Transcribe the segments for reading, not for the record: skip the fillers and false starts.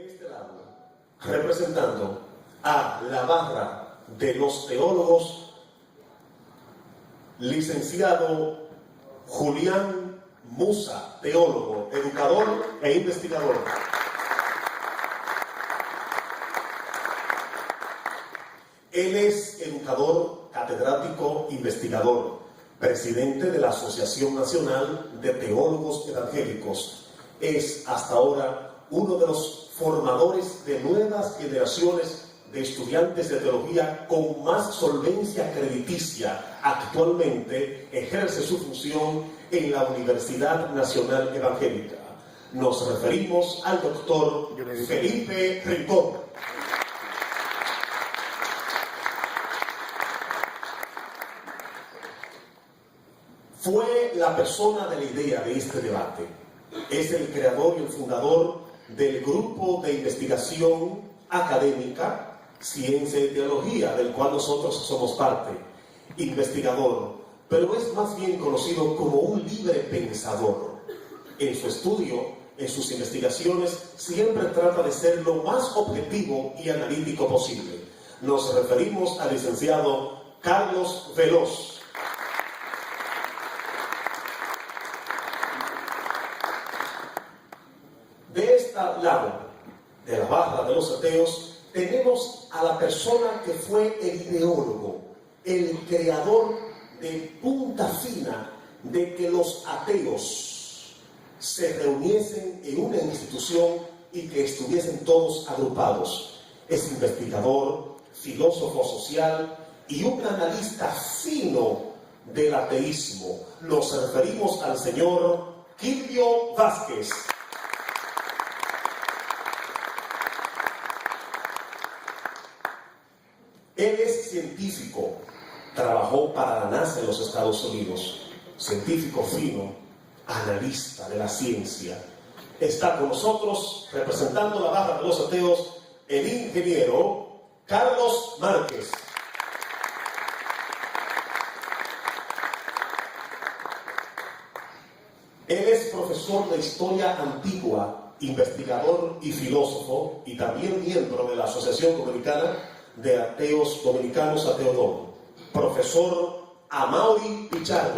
este lado, representando a la barra de los teólogos, licenciado Julián Musa, teólogo, educador e investigador. Él es educador, catedrático, investigador, presidente de la Asociación Nacional de Teólogos Evangélicos. Es hasta ahora uno de los formadores de nuevas generaciones de estudiantes de teología con más solvencia crediticia. Actualmente ejerce su función en la Universidad Nacional Evangélica. Nos referimos al doctor Felipe Rincón. Fue la persona de la idea de este debate. Es el creador y el fundador del grupo de investigación académica Ciencia y Teología, del cual nosotros somos parte. Investigador, pero es más bien conocido como un libre pensador. En su estudio, en sus investigaciones, siempre trata de ser lo más objetivo y analítico posible. Nos referimos al licenciado Carlos Veloz. De este lado de la barra de los ateos tenemos a la persona que fue el ideólogo, el creador de punta fina de que los ateos se reuniesen en una institución y que estuviesen todos agrupados. Es investigador, filósofo social y un analista fino del ateísmo. Nos referimos al señor Quilvio Vázquez. Él es científico, trabajó para la NASA en los Estados Unidos, científico fino, analista de la ciencia. Está con nosotros, representando la barra de los ateos, el ingeniero Carlos Márquez. Él es profesor de Historia Antigua, investigador y filósofo, y también miembro de la Asociación Dominicana de Ateos Dominicanos, Ateodom. Profesor Amaury Pichardo.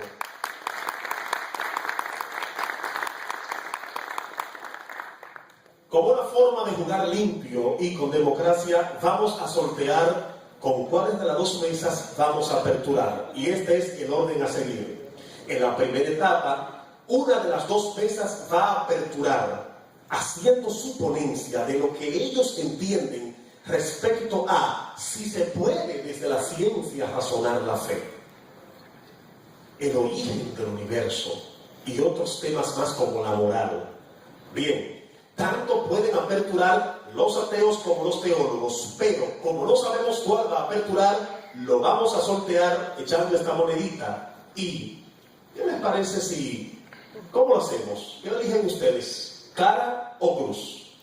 Como una forma de jugar limpio y con democracia, vamos a sortear con cuáles de las dos mesas vamos a aperturar. Y este es el orden a seguir. En la primera etapa, una de las dos mesas va a aperturar, haciendo su ponencia de lo que ellos entienden respecto a si se puede desde la ciencia razonar la fe, el origen del universo y otros temas más como la moral. Bien, tanto pueden aperturar los ateos como los teólogos, pero como no sabemos cuál va a aperturar, lo vamos a sortear echando esta monedita. ¿Y qué les parece si, cómo lo hacemos? ¿Qué eligen ustedes? ¿Cara o cruz?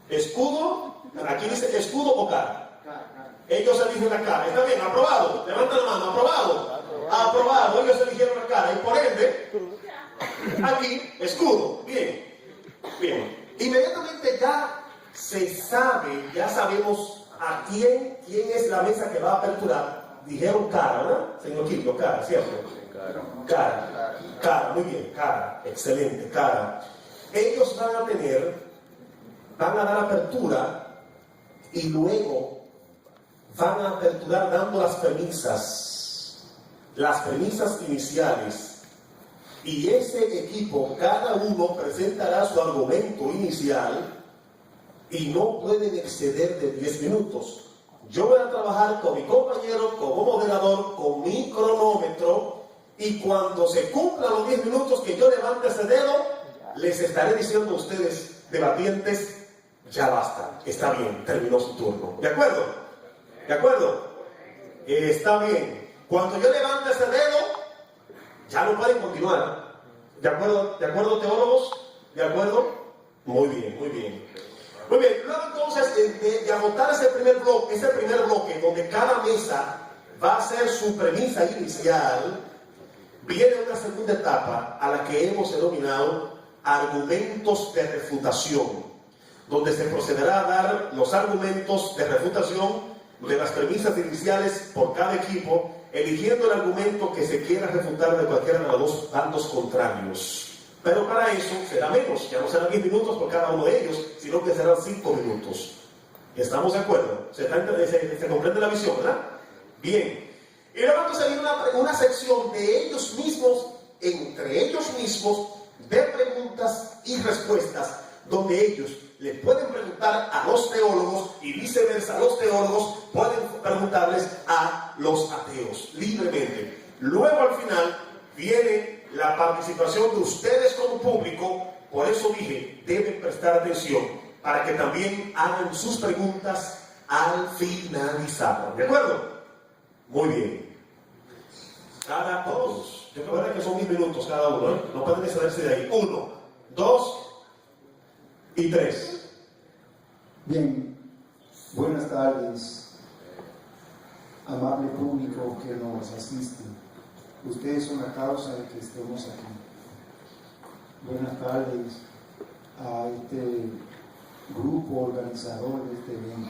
¿Escudo? Aquí dice escudo o cara. Ellos eligen la cara. ¿Está bien? ¿Aprobado? Levanta la mano. ¿Aprobado? Aprobado. Ellos eligieron la cara. Y por ende, aquí, escudo. Bien. Bien. Inmediatamente ya se sabe, ya sabemos a quién es la mesa que va a aperturar. Dijeron cara, ¿verdad? Señor Quilvio, cara, ¿cierto? Cara, muy bien, cara. Excelente, cara. Ellos van a dar apertura y luego van a aperturar dando las premisas iniciales. Y ese equipo, cada uno presentará su argumento inicial y no pueden exceder de 10 minutos. Yo voy a trabajar con mi compañero como moderador, con mi cronómetro, y cuando se cumplan los 10 minutos que yo levante ese dedo, les estaré diciendo a ustedes, debatientes, ya basta, está bien, terminó su turno. ¿De acuerdo? ¿De acuerdo? Está bien. Cuando yo levante ese dedo, ya no pueden continuar. ¿De acuerdo? ¿De acuerdo, teólogos? ¿De acuerdo? Muy bien, muy bien. Muy bien, luego entonces de agotar ese primer bloque donde cada mesa va a hacer su premisa inicial, viene una segunda etapa a la que hemos denominado argumentos de refutación. donde se procederá a dar los argumentos de refutación de las premisas iniciales por cada equipo, eligiendo el argumento que se quiera refutar de cualquiera de los dos bandos contrarios. Pero para eso será menos, ya no serán 10 minutos por cada uno de ellos, sino que serán 5 minutos. ¿Estamos de acuerdo? ¿Se comprende la visión, verdad? Bien. Y luego entonces hay una sección de ellos mismos, entre ellos mismos, de preguntas y respuestas, donde ellos le pueden preguntar a los teólogos y viceversa, los teólogos pueden preguntarles a los ateos libremente. Luego al final viene la participación de ustedes como público. Por eso dije, deben prestar atención para que también hagan sus preguntas al finalizar. ¿De acuerdo? Muy bien. Cada todos, recuerden que son 10 minutos cada uno, ¿eh? No pueden excederse de ahí. 1, 2 y 3. Bien, buenas tardes, amable público que nos asiste. Ustedes son la causa de que estemos aquí. Buenas tardes a este grupo organizador de este evento.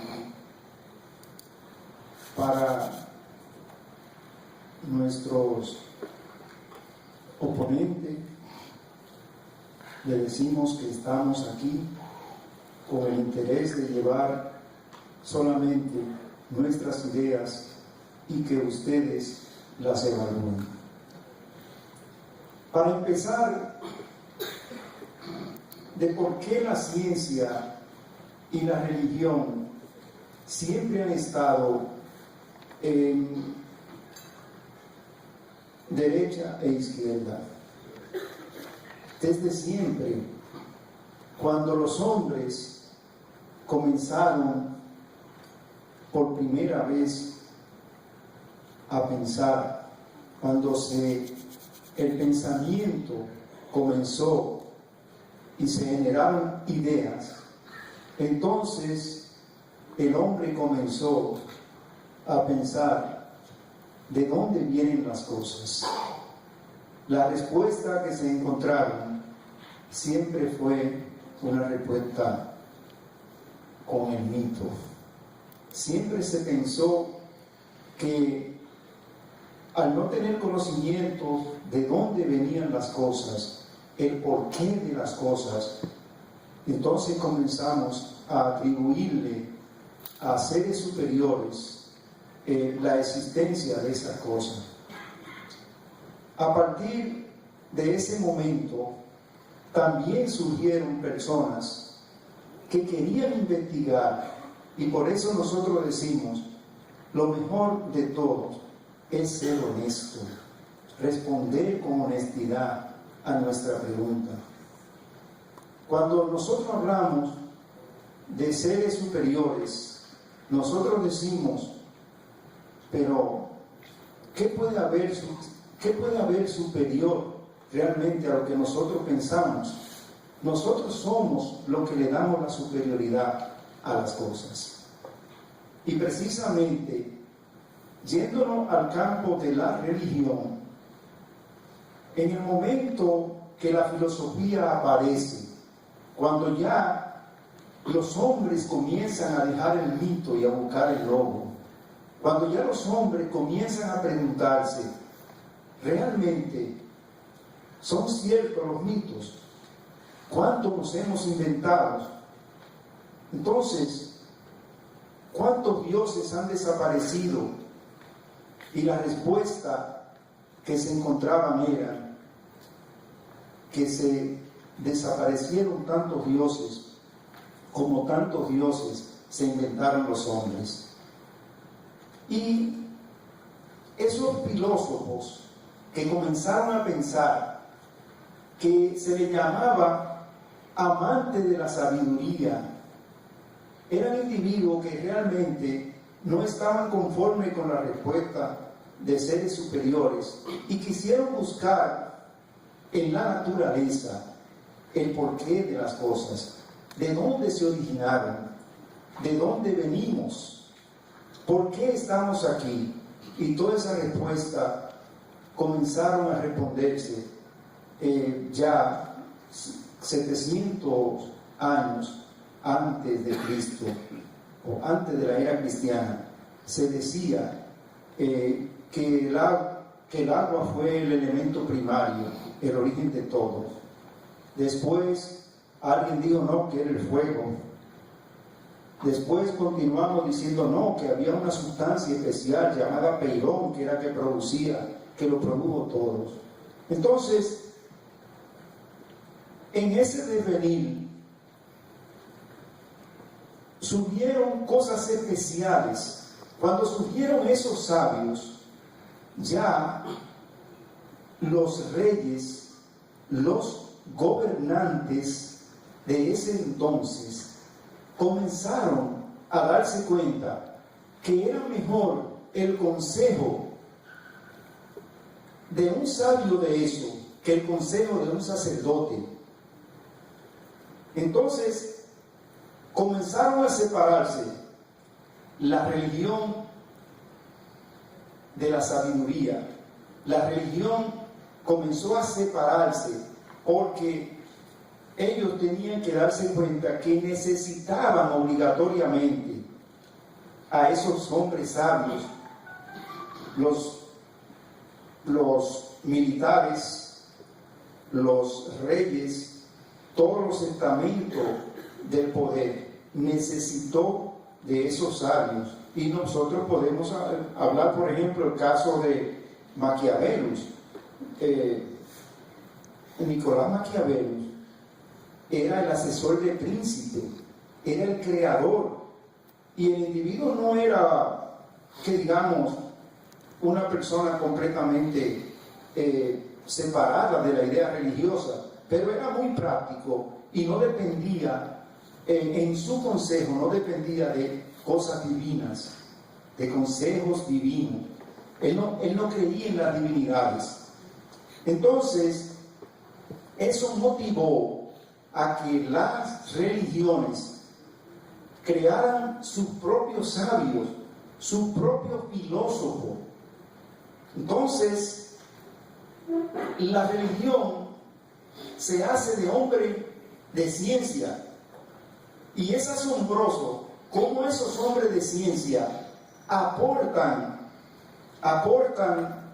Para nuestros oponentes, le decimos que estamos aquí con el interés de llevar solamente nuestras ideas y que ustedes las evalúen. Para empezar, de por qué la ciencia y la religión siempre han estado en derecha e izquierda. Desde siempre, cuando los hombres comenzaron por primera vez a pensar, cuando el pensamiento comenzó y se generaron ideas, entonces el hombre comenzó a pensar de dónde vienen las cosas. La respuesta que se encontraron siempre fue una respuesta con el mito. Siempre se pensó que al no tener conocimiento de dónde venían las cosas, el porqué de las cosas, entonces comenzamos a atribuirle a seres superiores la existencia de esa cosa. A partir de ese momento, también surgieron personas que querían investigar, y por eso nosotros decimos, lo mejor de todo es ser honesto, responder con honestidad a nuestra pregunta. Cuando nosotros hablamos de seres superiores, nosotros decimos, pero ¿qué puede haber superior realmente a lo que nosotros pensamos? Nosotros somos lo que le damos la superioridad a las cosas. Y precisamente, yéndonos al campo de la religión, en el momento que la filosofía aparece, cuando ya los hombres comienzan a dejar el mito y a buscar el logo, cuando ya los hombres comienzan a preguntarse, ¿realmente son ciertos los mitos? ¿Cuántos nos hemos inventado? Entonces, ¿cuántos dioses han desaparecido? Y la respuesta que se encontraban era que se desaparecieron tantos dioses como tantos dioses se inventaron los hombres. Y esos filósofos que comenzaron a pensar que se les llamaba amantes de la sabiduría, eran individuos que realmente no estaban conformes con la respuesta de seres superiores y quisieron buscar en la naturaleza el porqué de las cosas, de dónde se originaron, de dónde venimos, por qué estamos aquí. Y toda esa respuesta comenzaron a responderse ya 700 años antes de Cristo o antes de la era cristiana, se decía que el agua fue el elemento primario, el origen de todo. Después alguien dijo no, que era el fuego. Después continuamos diciendo no, que había una sustancia especial llamada peirón, que era que lo produjo todos. Entonces, en ese devenir surgieron cosas especiales. Cuando surgieron esos sabios, ya los reyes, los gobernantes de ese entonces comenzaron a darse cuenta que era mejor el consejo de un sabio de eso que el consejo de un sacerdote. Entonces comenzaron a separarse la religión de la sabiduría. La religión comenzó a separarse porque ellos tenían que darse cuenta que necesitaban obligatoriamente a esos hombres sabios, los militares, los reyes, todos los estamentos del poder necesitó de esos sabios. Y nosotros podemos hablar, por ejemplo, el caso de Maquiavelo. Nicolás Maquiavelo era el asesor del príncipe, era el creador, y el individuo no era, que digamos, una persona completamente separada de la idea religiosa, pero era muy práctico y no dependía, en su consejo no dependía de cosas divinas, de consejos divinos. Él no creía en las divinidades. Entonces, eso motivó a que las religiones crearan sus propios sabios, su propio filósofo. Entonces, la religión se hace de hombre de ciencia, y es asombroso cómo esos hombres de ciencia aportan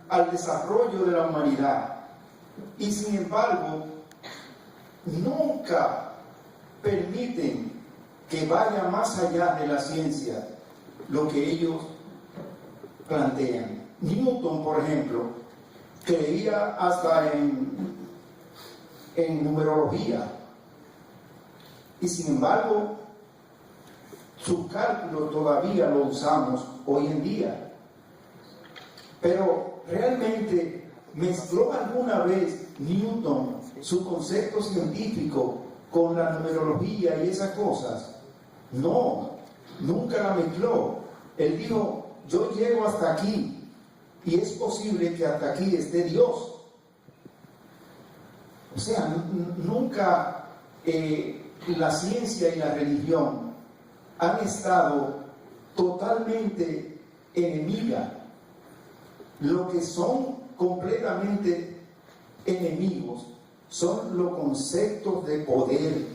al desarrollo de la humanidad, y sin embargo nunca permiten que vaya más allá de la ciencia lo que ellos plantean. Newton, por ejemplo, creía hasta en numerología, y sin embargo sus cálculos todavía lo usamos hoy en día. Pero realmente mezcló alguna vez Newton su concepto científico con la numerología y esas cosas. No, nunca la mezcló. Él dijo, yo llego hasta aquí, y es posible que hasta aquí esté Dios. O sea, nunca la ciencia y la religión han estado totalmente enemigas. Lo que son completamente enemigos son los conceptos de poder.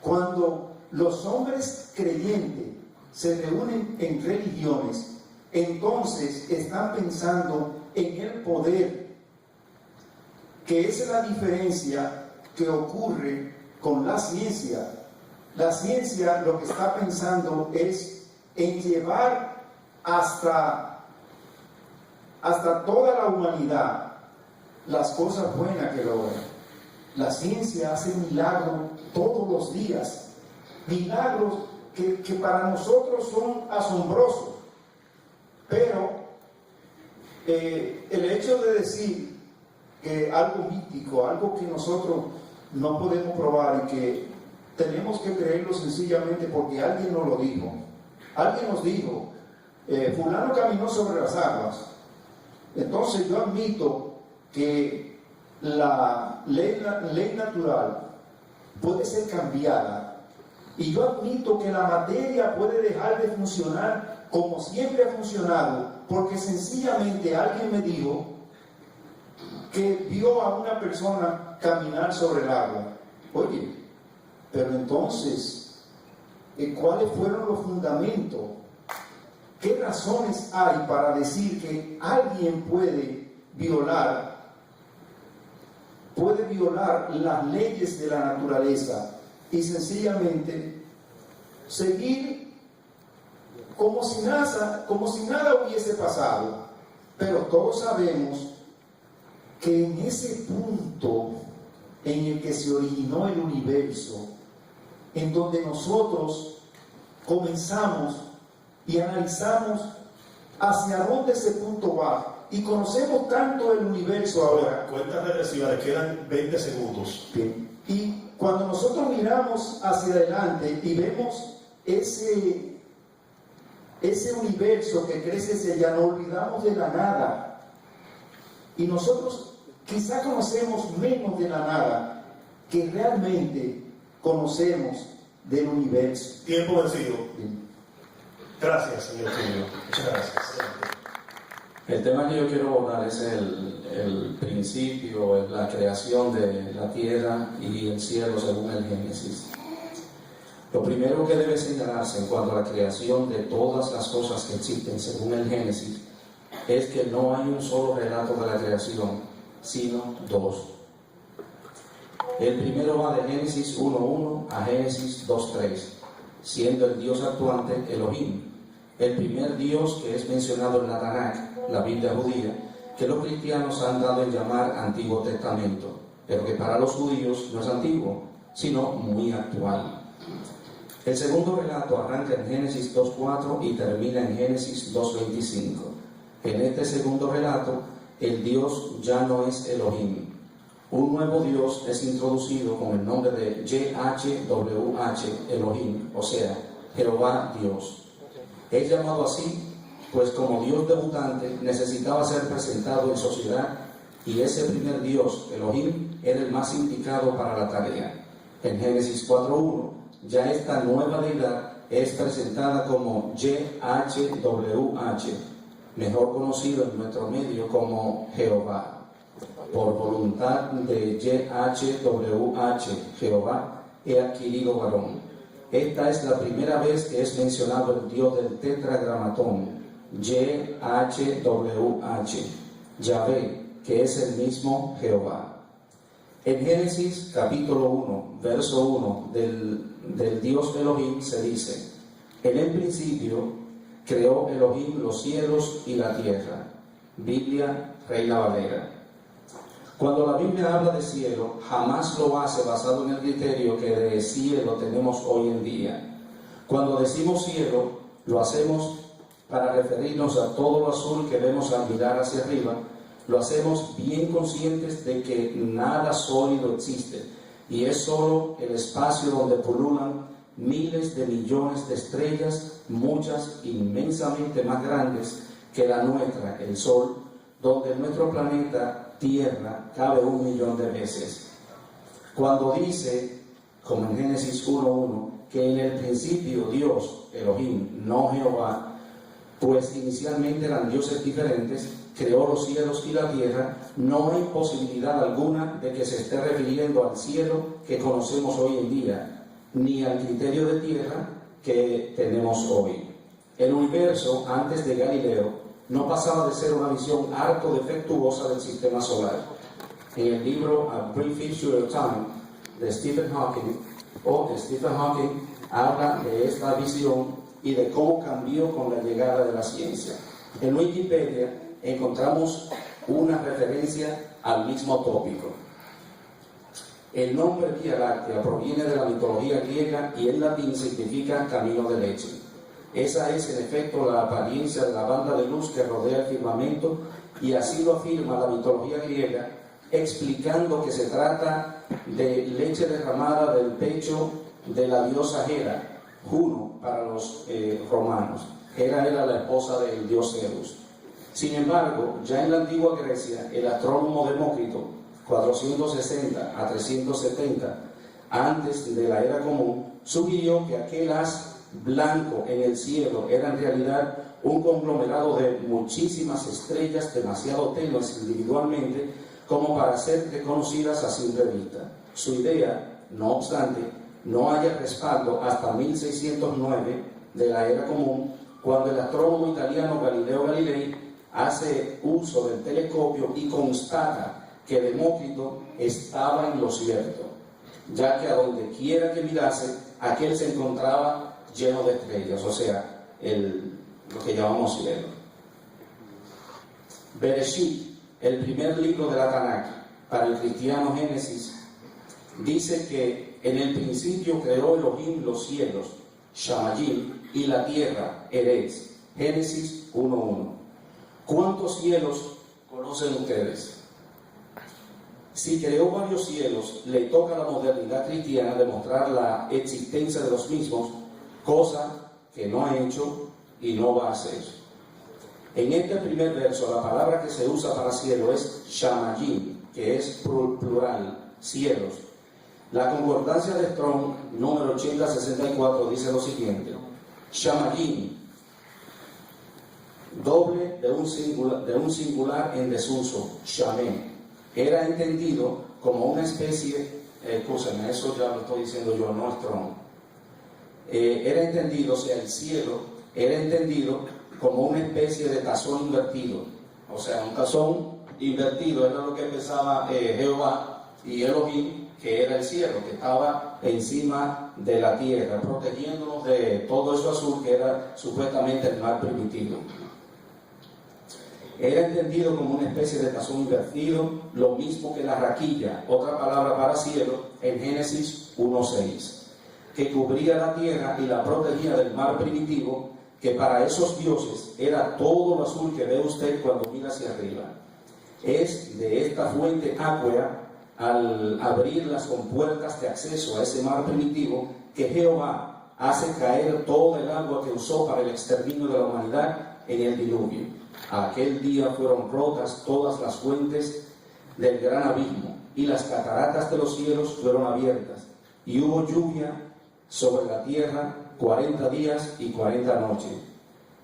Cuando los hombres creyentes se reúnen en religiones, entonces están pensando en el poder, que es la diferencia que ocurre con la ciencia. La ciencia lo que está pensando es en llevar hasta toda la humanidad las cosas buenas que logran. La ciencia hace milagros todos los días, milagros que para nosotros son asombrosos, pero el hecho de decir que algo mítico, algo que nosotros no podemos probar y que tenemos que creerlo sencillamente porque alguien nos lo dijo. Alguien nos dijo, fulano caminó sobre las aguas. Entonces yo admito que la ley natural puede ser cambiada, y yo admito que la materia puede dejar de funcionar como siempre ha funcionado, porque sencillamente alguien me dijo que vio a una persona caminar sobre el agua. Oye, pero entonces cuáles fueron los fundamentos, qué razones hay para decir que alguien puede violar las leyes de la naturaleza y sencillamente seguir como si nada hubiese pasado. Pero todos sabemos que en ese punto en el que se originó el universo, en donde nosotros comenzamos y analizamos hacia dónde ese punto va, y conocemos tanto el universo ahora. Cuenta regresiva, le quedan 20 segundos. Bien. Y cuando nosotros miramos hacia adelante y vemos ese universo que crece hacia allá, nos olvidamos de la nada. Y nosotros quizá conocemos menos de la nada que realmente conocemos del universo. Tiempo vencido. Bien. Gracias, señor Julio. Muchas gracias. El tema que yo quiero abordar es el principio, es la creación de la tierra y el cielo según el Génesis. Lo primero que debe señalarse en cuanto a la creación de todas las cosas que existen según el Génesis es que no hay un solo relato de la creación, sino dos. El primero va de Génesis 1.1 a Génesis 2.3, siendo el Dios actuante Elohim, el primer Dios que es mencionado en la Tanakh, la Biblia judía, que los cristianos han dado en llamar Antiguo Testamento, pero que para los judíos no es antiguo, sino muy actual. El segundo relato arranca en Génesis 2.4 y termina en Génesis 2.25. En este segundo relato, el Dios ya no es Elohim. Un nuevo Dios es introducido con el nombre de YHWH Elohim, o sea, Jehová Dios. Es llamado así, pues como Dios debutante necesitaba ser presentado en sociedad y ese primer Dios, Elohim, era el más indicado para la tarea. En Génesis 4.1, ya esta nueva deidad es presentada como YHWH, mejor conocido en nuestro medio como Jehová. Por voluntad de YHWH, Jehová, he adquirido varón. Esta es la primera vez que es mencionado el Dios del tetragramatón, YHWH, Yahvé, que es el mismo Jehová. En Génesis capítulo 1, verso 1 del Dios Elohim se dice: en el principio creó Elohim los cielos y la tierra. Biblia Reina Valera. Cuando la Biblia habla de cielo, jamás lo hace basado en el criterio que de cielo tenemos hoy en día. Cuando decimos cielo, lo hacemos para referirnos a todo lo azul que vemos al mirar hacia arriba. Lo hacemos bien conscientes de que nada sólido existe y es solo el espacio donde pululan miles de millones de estrellas, muchas inmensamente más grandes que la nuestra, el Sol, donde nuestro planeta Tierra cabe 1 millón de veces. Cuando dice, como en Génesis 1.1, que en el principio Dios, Elohim, no Jehová, pues inicialmente eran dioses diferentes, creó los cielos y la tierra, no hay posibilidad alguna de que se esté refiriendo al cielo que conocemos hoy en día, ni al criterio de tierra que tenemos hoy. El universo, antes de Galileo, no pasaba de ser una visión harto defectuosa del sistema solar. En el libro A Brief History of Time de Stephen Hawking, habla de esta visión y de cómo cambió con la llegada de la ciencia. En Wikipedia encontramos una referencia al mismo tópico. El nombre Vía Láctea proviene de la mitología griega y en latín significa camino de leche. Esa es en efecto la apariencia de la banda de luz que rodea el firmamento, y así lo afirma la mitología griega, explicando que se trata de leche derramada del pecho de la diosa Hera, Juno para los romanos. Hera era la esposa del dios Zeus. Sin embargo, ya en la antigua Grecia, el astrónomo Demócrito, 460 a 370 antes de la era común, sugirió que aquel haz blanco en el cielo era en realidad un conglomerado de muchísimas estrellas demasiado tenues individualmente como para ser reconocidas a simple vista. Su idea, no obstante, no haya respaldo hasta 1609 de la era común, cuando el astrónomo italiano Galileo Galilei hace uso del telescopio y constata que Demócrito estaba en lo cierto, ya que a donde quiera que mirase, aquel se encontraba lleno de estrellas, o sea, lo que llamamos cielo. Bereshit, el primer libro de la Tanakh, para el cristiano Génesis, dice que en el principio creó Elohim los cielos, Shamayim, y la tierra, Eretz. Génesis 1:1. ¿Cuántos cielos conocen ustedes? Si creó varios cielos, le toca a la modernidad cristiana demostrar la existencia de los mismos, cosa que no ha hecho y no va a hacer. En este primer verso, la palabra que se usa para cielo es Shamayim, que es plural, cielos. La concordancia de Strong, número 8064, dice lo siguiente: Shamayim, doble de un singular en desuso, Shamé, era entendido como una especie, escúchame, eso ya lo estoy diciendo yo, no Strong. Era entendido, o sea, el cielo era entendido como una especie de tazón invertido, o sea, un tazón invertido era lo que pensaba Jehová y Elohim, que era el cielo, que estaba encima de la tierra, protegiéndonos de todo eso azul que era supuestamente el mar primitivo. Era entendido como una especie de tazón invertido, lo mismo que la raquilla, otra palabra para cielo, en Génesis 1:6, que cubría la tierra y la protegía del mar primitivo, que para esos dioses era todo lo azul que ve usted cuando mira hacia arriba. Es de esta fuente áquea, al abrir las compuertas de acceso a ese mar primitivo, que Jehová hace caer todo el agua que usó para el exterminio de la humanidad en el diluvio. Aquel día fueron rotas todas las fuentes del gran abismo, y las cataratas de los cielos fueron abiertas, y hubo lluvia sobre la tierra 40 días y 40 noches.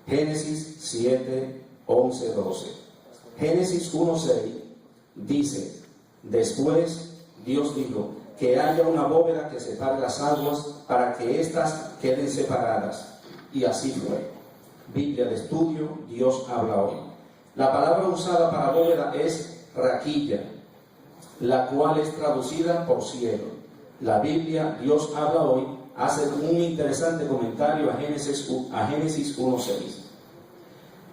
Génesis 7, 11, 12. Génesis 1:6 dice: después Dios dijo que haya una bóveda que separe las aguas para que éstas queden separadas. Y así fue. Biblia de estudio, Dios habla hoy. La palabra usada para bóveda es raquilla, la cual es traducida por cielo. La Biblia, Dios habla hoy, hace un interesante comentario a Génesis 1:6.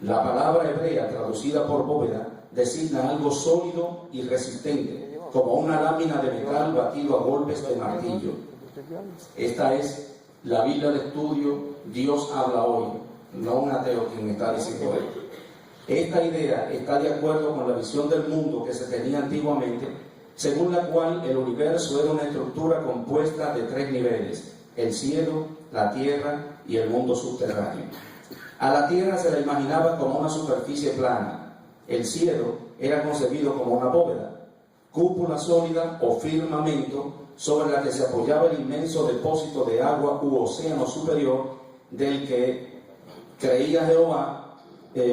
La palabra hebrea traducida por bóveda designa algo sólido y resistente, como una lámina de metal batido a golpes de martillo. Esta es la Biblia de estudio, Dios habla hoy, no un ateo quien me está diciendo esto. Esta idea está de acuerdo con la visión del mundo que se tenía antiguamente, según la cual el universo era una estructura compuesta de 3 niveles: el cielo, la tierra y el mundo subterráneo. A la tierra se la imaginaba como una superficie plana. El cielo era concebido como una bóveda, cúpula sólida o firmamento sobre la que se apoyaba el inmenso depósito de agua u océano superior del que creía Jehová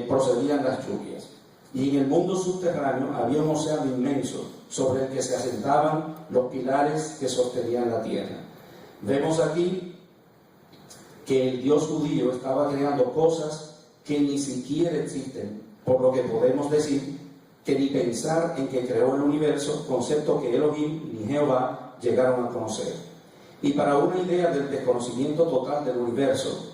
procedían las lluvias. Y en el mundo subterráneo había un océano inmenso sobre el que se asentaban los pilares que sostenían la tierra. Vemos aquí que el Dios judío estaba creando cosas que ni siquiera existen, por lo que podemos decir que ni pensar en que creó el universo, concepto que Elohim ni Jehová llegaron a conocer. Y para una idea del desconocimiento total del universo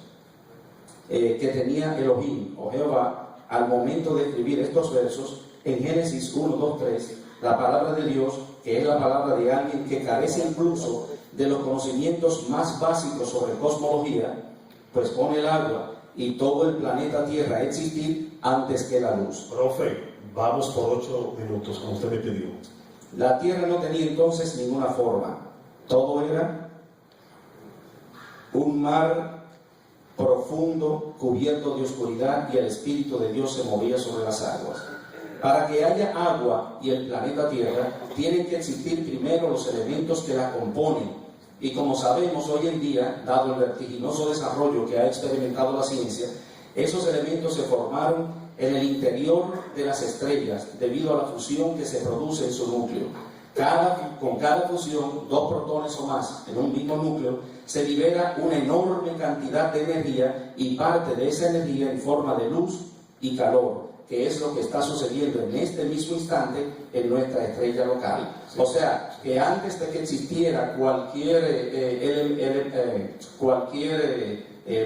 que tenía Elohim o Jehová al momento de escribir estos versos, en Génesis 1, 2, 3, la palabra de Dios, que es la palabra de alguien que carece incluso de los conocimientos más básicos sobre cosmología, pues pone el agua y todo el planeta Tierra a existir antes que la luz. Profe, vamos por 8 minutos, como usted me pidió. La Tierra no tenía entonces ninguna forma. Todo era un mar profundo, cubierto de oscuridad, y el Espíritu de Dios se movía sobre las aguas. Para que haya agua y el planeta Tierra, tienen que existir primero los elementos que la componen. Y como sabemos hoy en día, dado el vertiginoso desarrollo que ha experimentado la ciencia, esos elementos se formaron en el interior de las estrellas debido a la fusión que se produce en su núcleo. Con cada fusión, 2 protones o más en un mismo núcleo, se libera una enorme cantidad de energía y parte de esa energía en forma de luz y calor, que es lo que está sucediendo en este mismo instante en nuestra estrella local. O sea, que antes de que existiera cualquier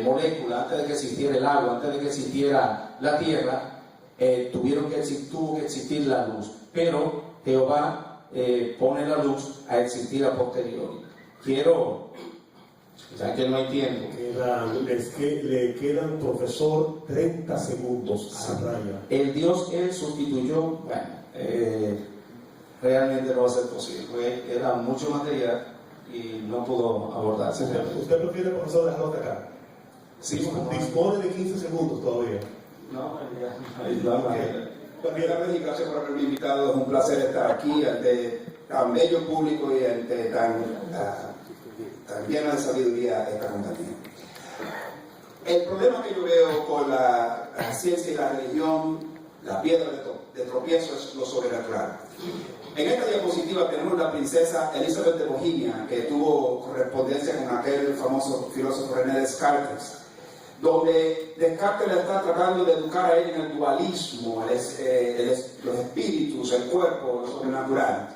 molécula, antes de que existiera el agua, antes de que existiera la tierra, tuvo que existir la luz. Pero Jehová pone la luz a existir a posteriori. Ya que no hay tiempo. Le quedan, profesor, 30 segundos a la raya. El Dios Él sustituyó, realmente no va a ser posible. Era mucho material y no pudo abordarse. ¿Usted prefiere, profesor, dejarlo hasta acá? Sí, dispone de 15 segundos todavía. No, Buenas tardes y gracias por haberme invitado. Es un placer estar aquí ante tan bello público y ante tan llena de sabiduría esta compañía. El problema que yo veo con la ciencia y la religión, la piedra de tropiezo, es lo sobrenatural. En esta diapositiva tenemos la princesa Elizabeth de Bohemia, que tuvo correspondencia con aquel famoso filósofo René Descartes, donde Descartes le está tratando de educar a ella en el dualismo, los espíritus, el cuerpo, lo sobrenatural.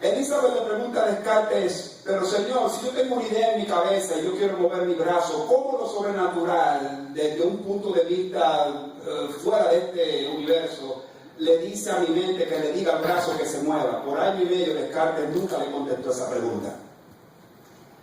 Elizabeth le pregunta a Descartes: pero señor, si yo tengo una idea en mi cabeza y yo quiero mover mi brazo, ¿cómo lo sobrenatural, desde un punto de vista fuera de este universo, le dice a mi mente que le diga al brazo que se mueva? Por año y medio Descartes nunca le contestó esa pregunta.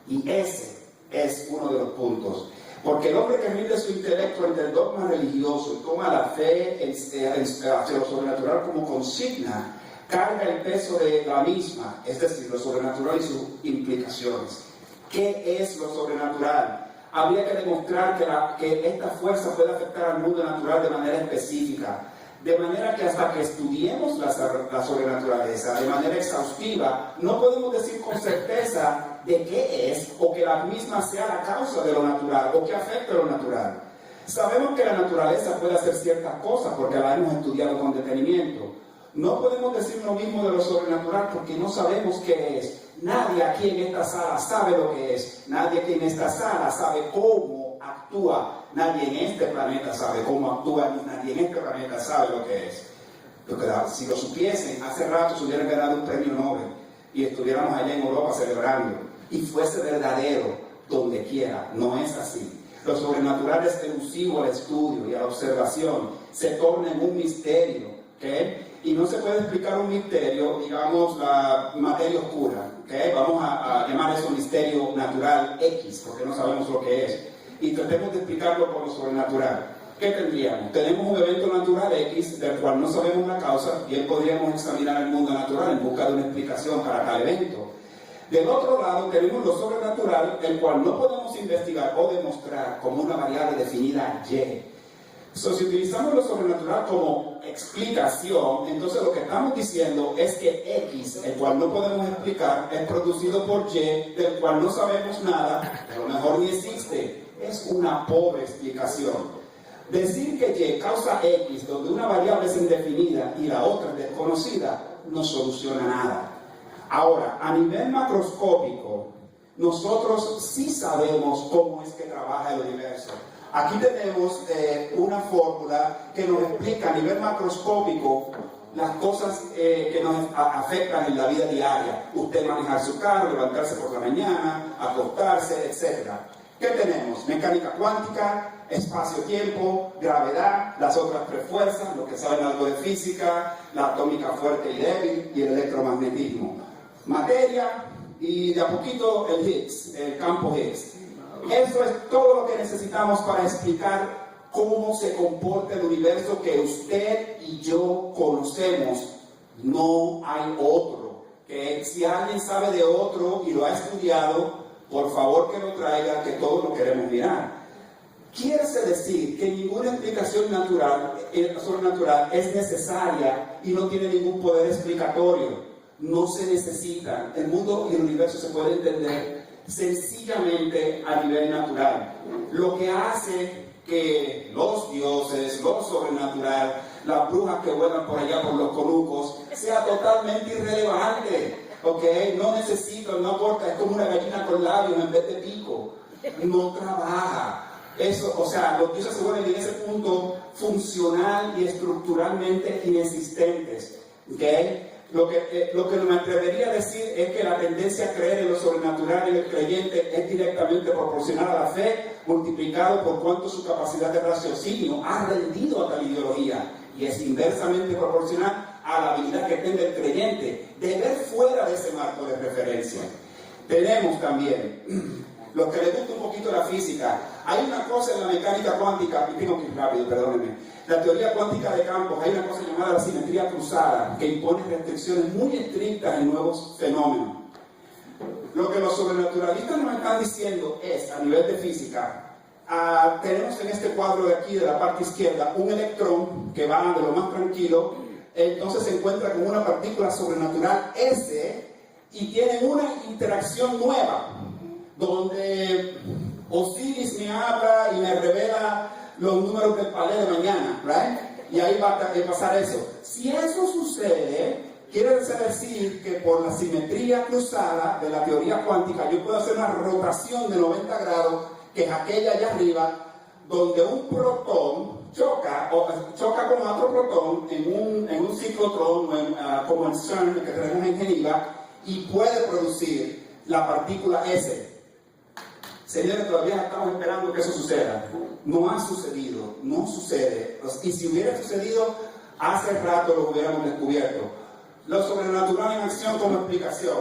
Y ese es uno de los puntos. Porque el hombre que rinde su intelecto ante el dogma religioso y toma la fe hacia lo sobrenatural como consigna, carga el peso de la misma, es decir, lo sobrenatural y sus implicaciones. ¿Qué es lo sobrenatural? Habría que demostrar que esta fuerza puede afectar al mundo natural de manera específica, de manera que hasta que estudiemos la sobrenaturaleza de manera exhaustiva, no podemos decir con certeza de qué es, o que la misma sea la causa de lo natural, o que afecte lo natural. Sabemos que la naturaleza puede hacer ciertas cosas porque la hemos estudiado con detenimiento. No podemos decir lo mismo de lo sobrenatural porque no sabemos qué es. Nadie aquí en esta sala sabe lo que es. Nadie aquí en esta sala sabe cómo actúa. Nadie en este planeta sabe cómo actúa, ni nadie en este planeta sabe lo que es. Si lo supiesen, hace rato se hubieran ganado un premio Nobel y estuviéramos allá en Europa celebrando y fuese verdadero donde quiera. No es así. Lo sobrenatural es elusivo al estudio y a la observación. Se torna en un misterio, ¿okay? Y no se puede explicar un misterio, digamos, la materia oscura, ¿okay? Vamos a llamar eso misterio natural X, porque no sabemos lo que es. Y tratemos de explicarlo por lo sobrenatural. ¿Qué tendríamos? Tenemos un evento natural X, del cual no sabemos la causa, bien podríamos examinar el mundo natural en busca de una explicación para tal evento. Del otro lado tenemos lo sobrenatural, el cual no podemos investigar o demostrar como una variable definida Y. Si utilizamos lo sobrenatural como explicación, entonces lo que estamos diciendo es que X, el cual no podemos explicar, es producido por Y, del cual no sabemos nada, a lo mejor ni existe. Es una pobre explicación. Decir que Y causa X, donde una variable es indefinida y la otra es desconocida, no soluciona nada. Ahora, a nivel macroscópico, nosotros sí sabemos cómo es que trabaja el universo. Aquí tenemos una fórmula que nos explica a nivel macroscópico las cosas que nos afectan en la vida diaria. Usted manejar su carro, levantarse por la mañana, acostarse, etc. ¿Qué tenemos? Mecánica cuántica, espacio-tiempo, gravedad, las otras tres fuerzas, los que saben algo de física, la atómica fuerte y débil y el electromagnetismo. Materia y de a poquito el Higgs, el campo Higgs. Eso es todo lo que necesitamos para explicar cómo se comporta el universo que usted y yo conocemos. No hay otro. Que si alguien sabe de otro y lo ha estudiado, por favor que lo traiga, que todos lo queremos mirar. Quiere decir que ninguna explicación sobrenatural es necesaria y no tiene ningún poder explicatorio. No se necesita. El mundo y el universo se puede entender sencillamente a nivel natural. Lo que hace que los dioses, lo sobrenatural, las brujas que vuelan por allá por los conucos, sea totalmente irrelevante. ¿ok? No necesito, no corta, es como una gallina con labios en vez de pico. No trabaja. Eso, o sea, los dioses se vuelven en ese punto funcional y estructuralmente inexistentes, ¿ok? Lo que me atrevería a decir es que la tendencia a creer en lo sobrenatural en el creyente es directamente proporcional a la fe, multiplicado por cuanto su capacidad de raciocinio ha rendido a tal ideología, y es inversamente proporcional a la habilidad que tenga el creyente de ver fuera de ese marco de referencia. Tenemos también, los que les gusta un poquito la física, hay una cosa en la mecánica cuántica, y tengo que ir rápido, perdónenme. La teoría cuántica de campos, hay una cosa llamada la simetría cruzada, que impone restricciones muy estrictas en nuevos fenómenos. Lo que los sobrenaturalistas nos están diciendo es, a nivel de física, tenemos en este cuadro de aquí, de la parte izquierda, un electrón que va de lo más tranquilo, entonces se encuentra con una partícula sobrenatural S, y tienen una interacción nueva, donde Osiris me habla y me revela los números del palé de mañana, ¿right? Y ahí va a pasar eso. Si eso sucede, quiere decir que por la simetría cruzada de la teoría cuántica, yo puedo hacer una rotación de 90 grados, que es aquella allá arriba, donde un protón choca con otro protón en un ciclotrón, como el CERN que tenemos en Geneva, y puede producir la partícula S. Señores, todavía estamos esperando que eso suceda. No ha sucedido, no sucede. Y si hubiera sucedido, hace rato lo hubiéramos descubierto. Lo sobrenatural en acción como explicación.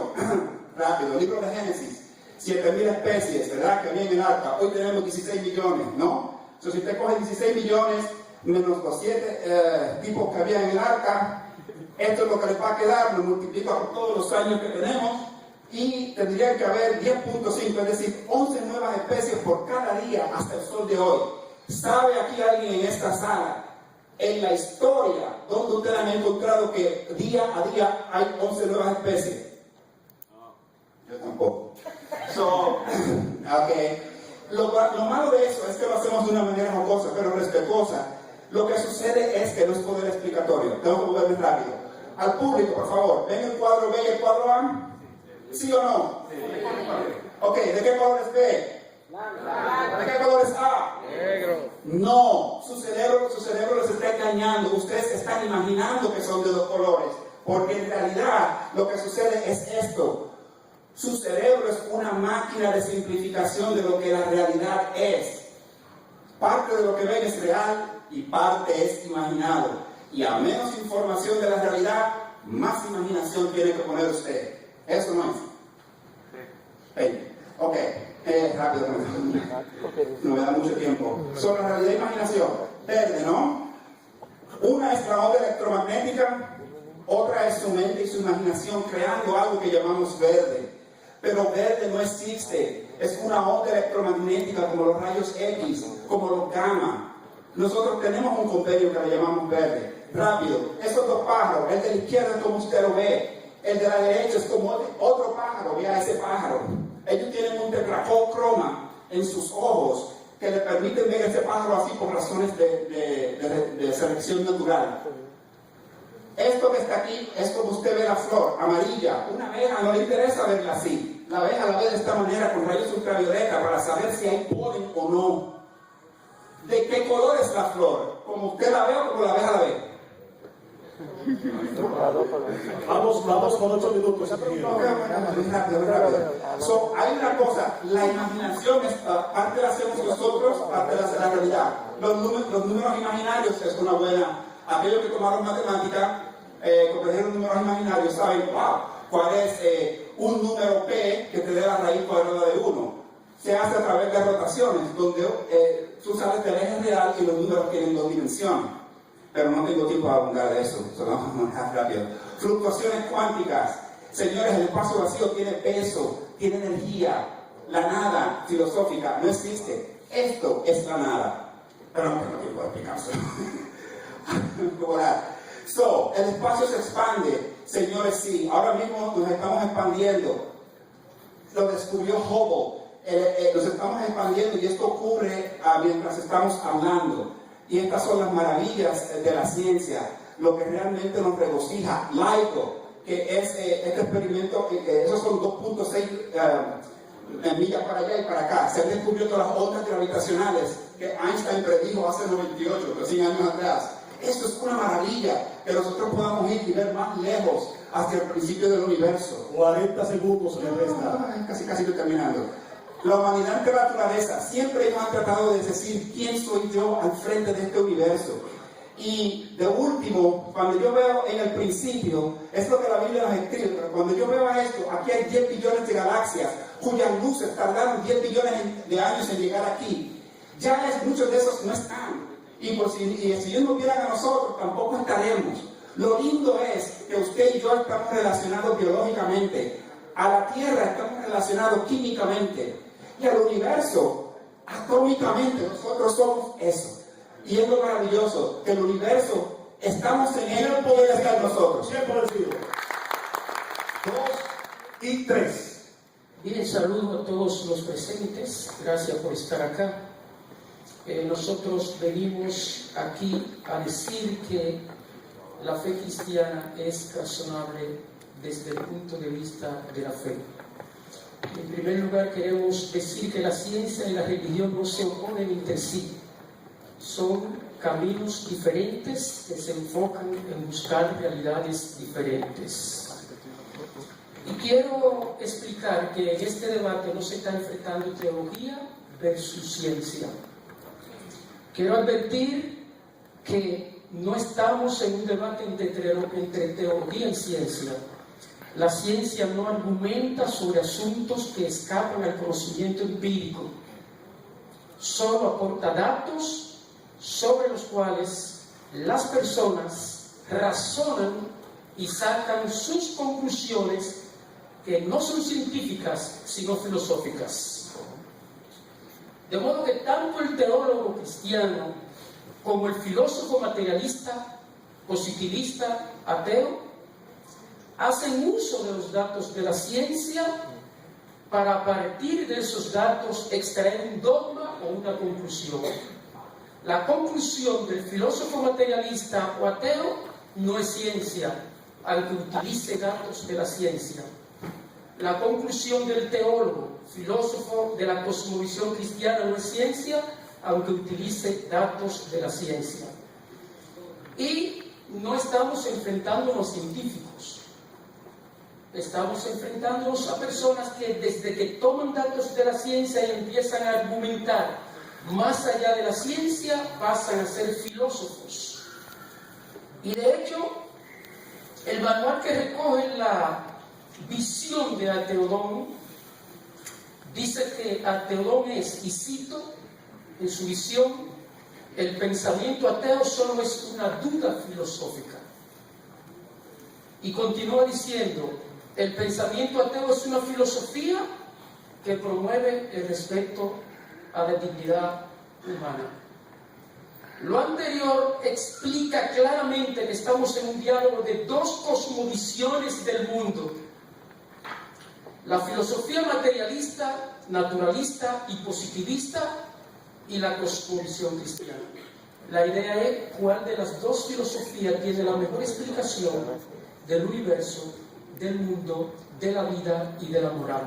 Rápido, libro de Génesis. 7.000 especies, ¿verdad? Que había en el arca. Hoy tenemos 16 millones, ¿no? Entonces, si usted coge 16 millones menos los 7 tipos que había en el arca, esto es lo que les va a quedar, lo multiplica por todos los años que tenemos, y tendría que haber 10.5, es decir, 11 nuevas especies por cada día hasta el sol de hoy. ¿Sabe aquí alguien en esta sala, en la historia, donde ustedes han encontrado que día a día hay 11 nuevas especies? Yo tampoco. Lo malo de eso es que lo hacemos de una manera jocosa, pero respetuosa. Lo que sucede es que no es poder explicatorio. Tengo que moverme rápido. Al público, por favor, ¿ven el cuadro B y el cuadro A? ¿Sí o no? Sí. Ok, ¿de qué color es B? ¿De qué color es A? Negro. No, su cerebro los está engañando. Ustedes están imaginando que son de dos colores, porque en realidad lo que sucede es esto. Su cerebro es una máquina de simplificación de lo que la realidad es. Parte de lo que ven es real y parte es imaginado. Y a menos información de la realidad, más imaginación tiene que poner usted. Eso no es. Hey, ok, rápido, no me da mucho tiempo. Sobre la realidad e imaginación. Verde, ¿no? Una es la onda electromagnética, otra es su mente y su imaginación creando algo que llamamos verde. Pero verde no existe. Es una onda electromagnética como los rayos X, como los gamma. Nosotros tenemos un compendio que le llamamos verde. Rápido, esos dos pájaros, el de la izquierda es como usted lo ve. El de la derecha es como otro pájaro, vea ese pájaro. Ellos tienen un tetracroma en sus ojos que le permiten ver ese pájaro así por razones de selección natural. Esto que está aquí es como usted ve la flor, amarilla. Una abeja no le interesa verla así. La abeja la ve de esta manera con rayos ultravioleta para saber si hay polen o no. ¿De qué color es la flor? ¿Como usted la ve o como la abeja la ve? Vamos con 8 minutos. So, hay una cosa, la imaginación es parte la hacemos nosotros, parte la hace la realidad. Los números imaginarios es una buena. Aquellos que tomaron matemática, comprendieron números imaginarios, saben, wow, cuál es un número P que te dé la raíz cuadrada de 1. Se hace a través de rotaciones, donde tú sales del eje real y los números tienen 2 dimensiones. Pero no tengo tiempo para abundar de eso, vamos a manejar rápido. Fluctuaciones cuánticas. Señores, el espacio vacío tiene peso, tiene energía. La nada filosófica no existe. Esto es la nada. Pero no tengo tiempo de explicarlo. El espacio se expande. Señores, sí, ahora mismo nos estamos expandiendo. Lo descubrió Hubble. Nos estamos expandiendo y esto ocurre mientras estamos hablando. Y estas son las maravillas de la ciencia, lo que realmente nos regocija. Laico, que es este experimento, esos son 2.6 millas para allá y para acá. Se han descubierto las ondas gravitacionales que Einstein predijo hace 98, 100 años atrás. Esto es una maravilla, que nosotros podamos ir y ver más lejos hacia el principio del universo. 40 segundos le resta. Casi estoy terminando. La humanidad ante la naturaleza, siempre ellos han tratado de decir quién soy yo al frente de este universo. Y de último, cuando yo veo en el principio, es lo que la Biblia nos escribe, pero cuando yo veo esto, aquí hay 10 billones de galaxias, cuyas luces tardaron 10 billones de años en llegar aquí. Ya muchos de esos no están. Y si ellos no vieran a nosotros, tampoco estaremos. Lo lindo es que usted y yo estamos relacionados biológicamente. A la Tierra estamos relacionados químicamente. Y al universo, atómicamente, nosotros somos eso. Y es lo maravilloso, que el universo, estamos en él, puede estar nosotros. Tiempo vencido. 2 y 3. Bien, saludo a todos los presentes. Gracias por estar acá. Nosotros venimos aquí a decir que la fe cristiana es razonable desde el punto de vista de la fe. En primer lugar, queremos decir que la ciencia y la religión no se oponen entre sí. Son caminos diferentes que se enfocan en buscar realidades diferentes. Y quiero explicar que en este debate no se está enfrentando teología versus ciencia. Quiero advertir que no estamos en un debate entre teología y ciencia. La ciencia no argumenta sobre asuntos que escapan al conocimiento empírico. Solo aporta datos sobre los cuales las personas razonan y sacan sus conclusiones, que no son científicas, sino filosóficas. De modo que tanto el teólogo cristiano como el filósofo materialista, positivista, ateo, hacen uso de los datos de la ciencia para, a partir de esos datos, extraer un dogma o una conclusión. La conclusión del filósofo materialista o ateo no es ciencia, aunque utilice datos de la ciencia. La conclusión del teólogo, filósofo de la cosmovisión cristiana, no es ciencia, aunque utilice datos de la ciencia. Y no estamos enfrentando a los científicos. Estamos enfrentándonos a personas que desde que toman datos de la ciencia y empiezan a argumentar más allá de la ciencia, pasan a ser filósofos. Y de hecho, el manual que recoge la visión de Arteodón dice que Arteodón es, y cito, en su visión, el pensamiento ateo solo es una duda filosófica. Y continúa diciendo, el pensamiento ateo es una filosofía que promueve el respeto a la dignidad humana. Lo anterior explica claramente que estamos en un diálogo de dos cosmovisiones del mundo: la filosofía materialista, naturalista y positivista, y la cosmovisión cristiana. La idea es cuál de las dos filosofías tiene la mejor explicación del universo, del mundo, de la vida y de la moral.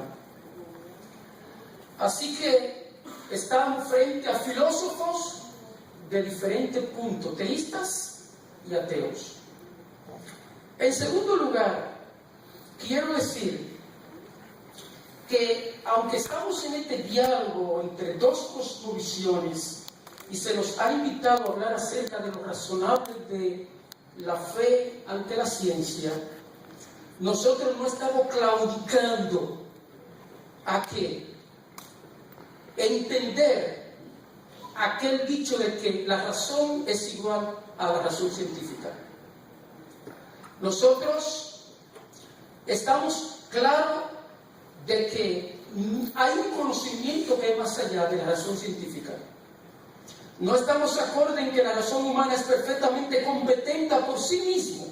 Así que estamos frente a filósofos de diferentes puntos, teístas y ateos. En segundo lugar, quiero decir que aunque estamos en este diálogo entre dos cosmovisiones y se nos ha invitado a hablar acerca de lo razonable de la fe ante la ciencia, nosotros no estamos claudicando a que entender aquel dicho de que la razón es igual a la razón científica. Nosotros estamos claros de que hay un conocimiento que es más allá de la razón científica. No estamos de acuerdo en que la razón humana es perfectamente competente por sí misma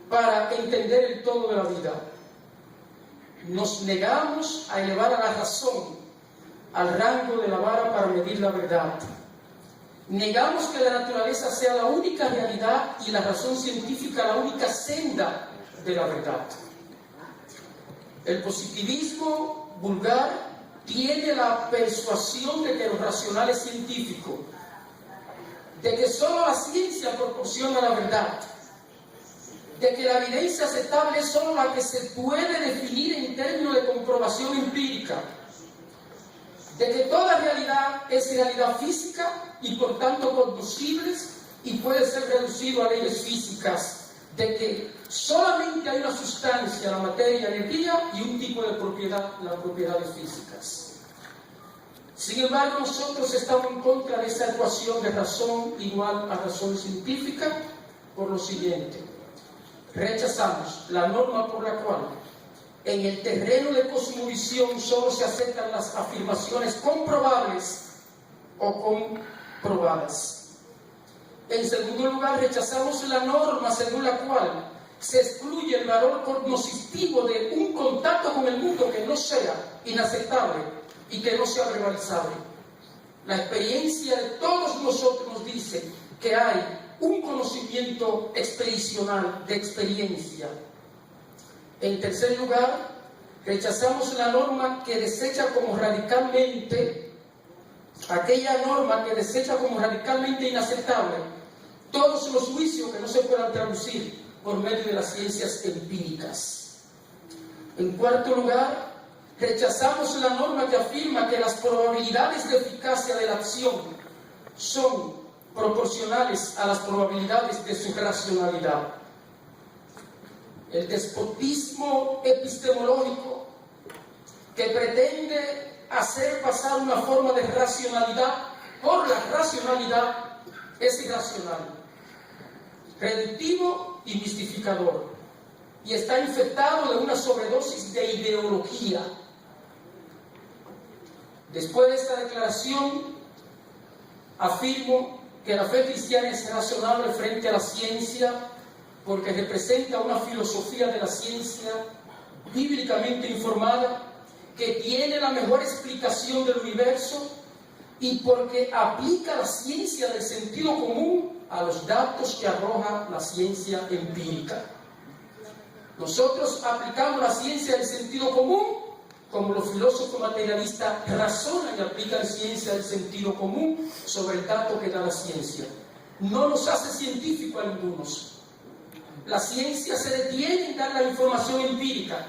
para entender el todo de la vida. Nos negamos a elevar a la razón al rango de la vara para medir la verdad. Negamos que la naturaleza sea la única realidad y la razón científica la única senda de la verdad. El positivismo vulgar tiene la persuasión de que lo racional es científico, de que solo la ciencia proporciona la verdad, de que la evidencia aceptable es solo la que se puede definir en términos de comprobación empírica, de que toda realidad es realidad física y por tanto cognoscible y puede ser reducido a leyes físicas, de que solamente hay una sustancia, la materia, energía y un tipo de propiedad, las propiedades físicas. Sin embargo, nosotros estamos en contra de esa ecuación de razón igual a razón científica por lo siguiente. Rechazamos la norma por la cual en el terreno de cosmovisión solo se aceptan las afirmaciones comprobables o comprobadas. En segundo lugar, rechazamos la norma según la cual se excluye el valor cognoscitivo de un contacto con el mundo que no sea inaceptable y que no sea verbalizable. La experiencia de todos nosotros nos dice que hay un conocimiento experimental de experiencia. En tercer lugar, rechazamos la norma que desecha como radicalmente, aquella norma que desecha como radicalmente inaceptable todos los juicios que no se puedan traducir por medio de las ciencias empíricas. En cuarto lugar, rechazamos la norma que afirma que las probabilidades de eficacia de la acción son proporcionales a las probabilidades de su racionalidad. El despotismo epistemológico que pretende hacer pasar una forma de racionalidad por la racionalidad es irracional, reductivo y mistificador, y está infectado de una sobredosis de ideología. Después de esta declaración, afirmo que la fe cristiana es razonable frente a la ciencia porque representa una filosofía de la ciencia bíblicamente informada que tiene la mejor explicación del universo y porque aplica la ciencia del sentido común a los datos que arroja la ciencia empírica. Nosotros aplicamos la ciencia del sentido común como los filósofos materialistas razonan y aplican ciencia del sentido común sobre el dato que da la ciencia. No nos hace científicos a ningunos. La ciencia se detiene en dar la información empírica.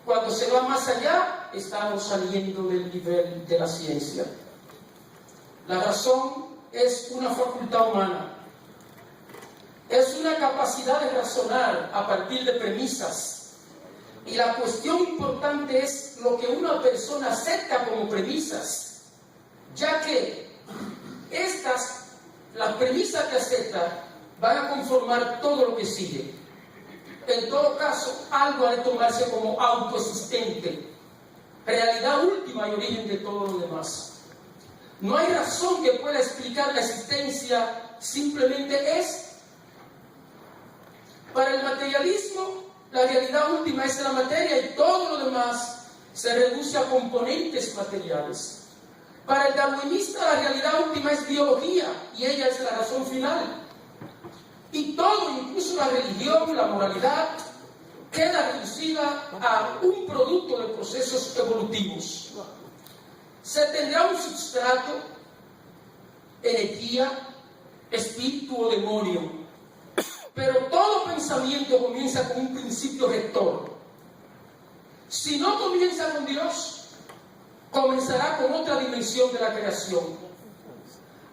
Cuando se va más allá, estamos saliendo del nivel de la ciencia. La razón es una facultad humana. Es una capacidad de razonar a partir de premisas. Y la cuestión importante es lo que una persona acepta como premisas, ya que las premisas que acepta, van a conformar todo lo que sigue. En todo caso, algo ha de tomarse como autoexistente, realidad última y origen de todo lo demás. No hay razón que pueda explicar la existencia, simplemente es. Para el materialismo, la realidad última es la materia y todo lo demás se reduce a componentes materiales. Para el darwinista, la realidad última es biología y ella es la razón final. Y todo, incluso la religión, la moralidad, queda reducida a un producto de procesos evolutivos. Se tendrá un substrato, energía, espíritu o demonio. Pero todo pensamiento comienza con un principio rector. Si no comienza con Dios, comenzará con otra dimensión de la creación.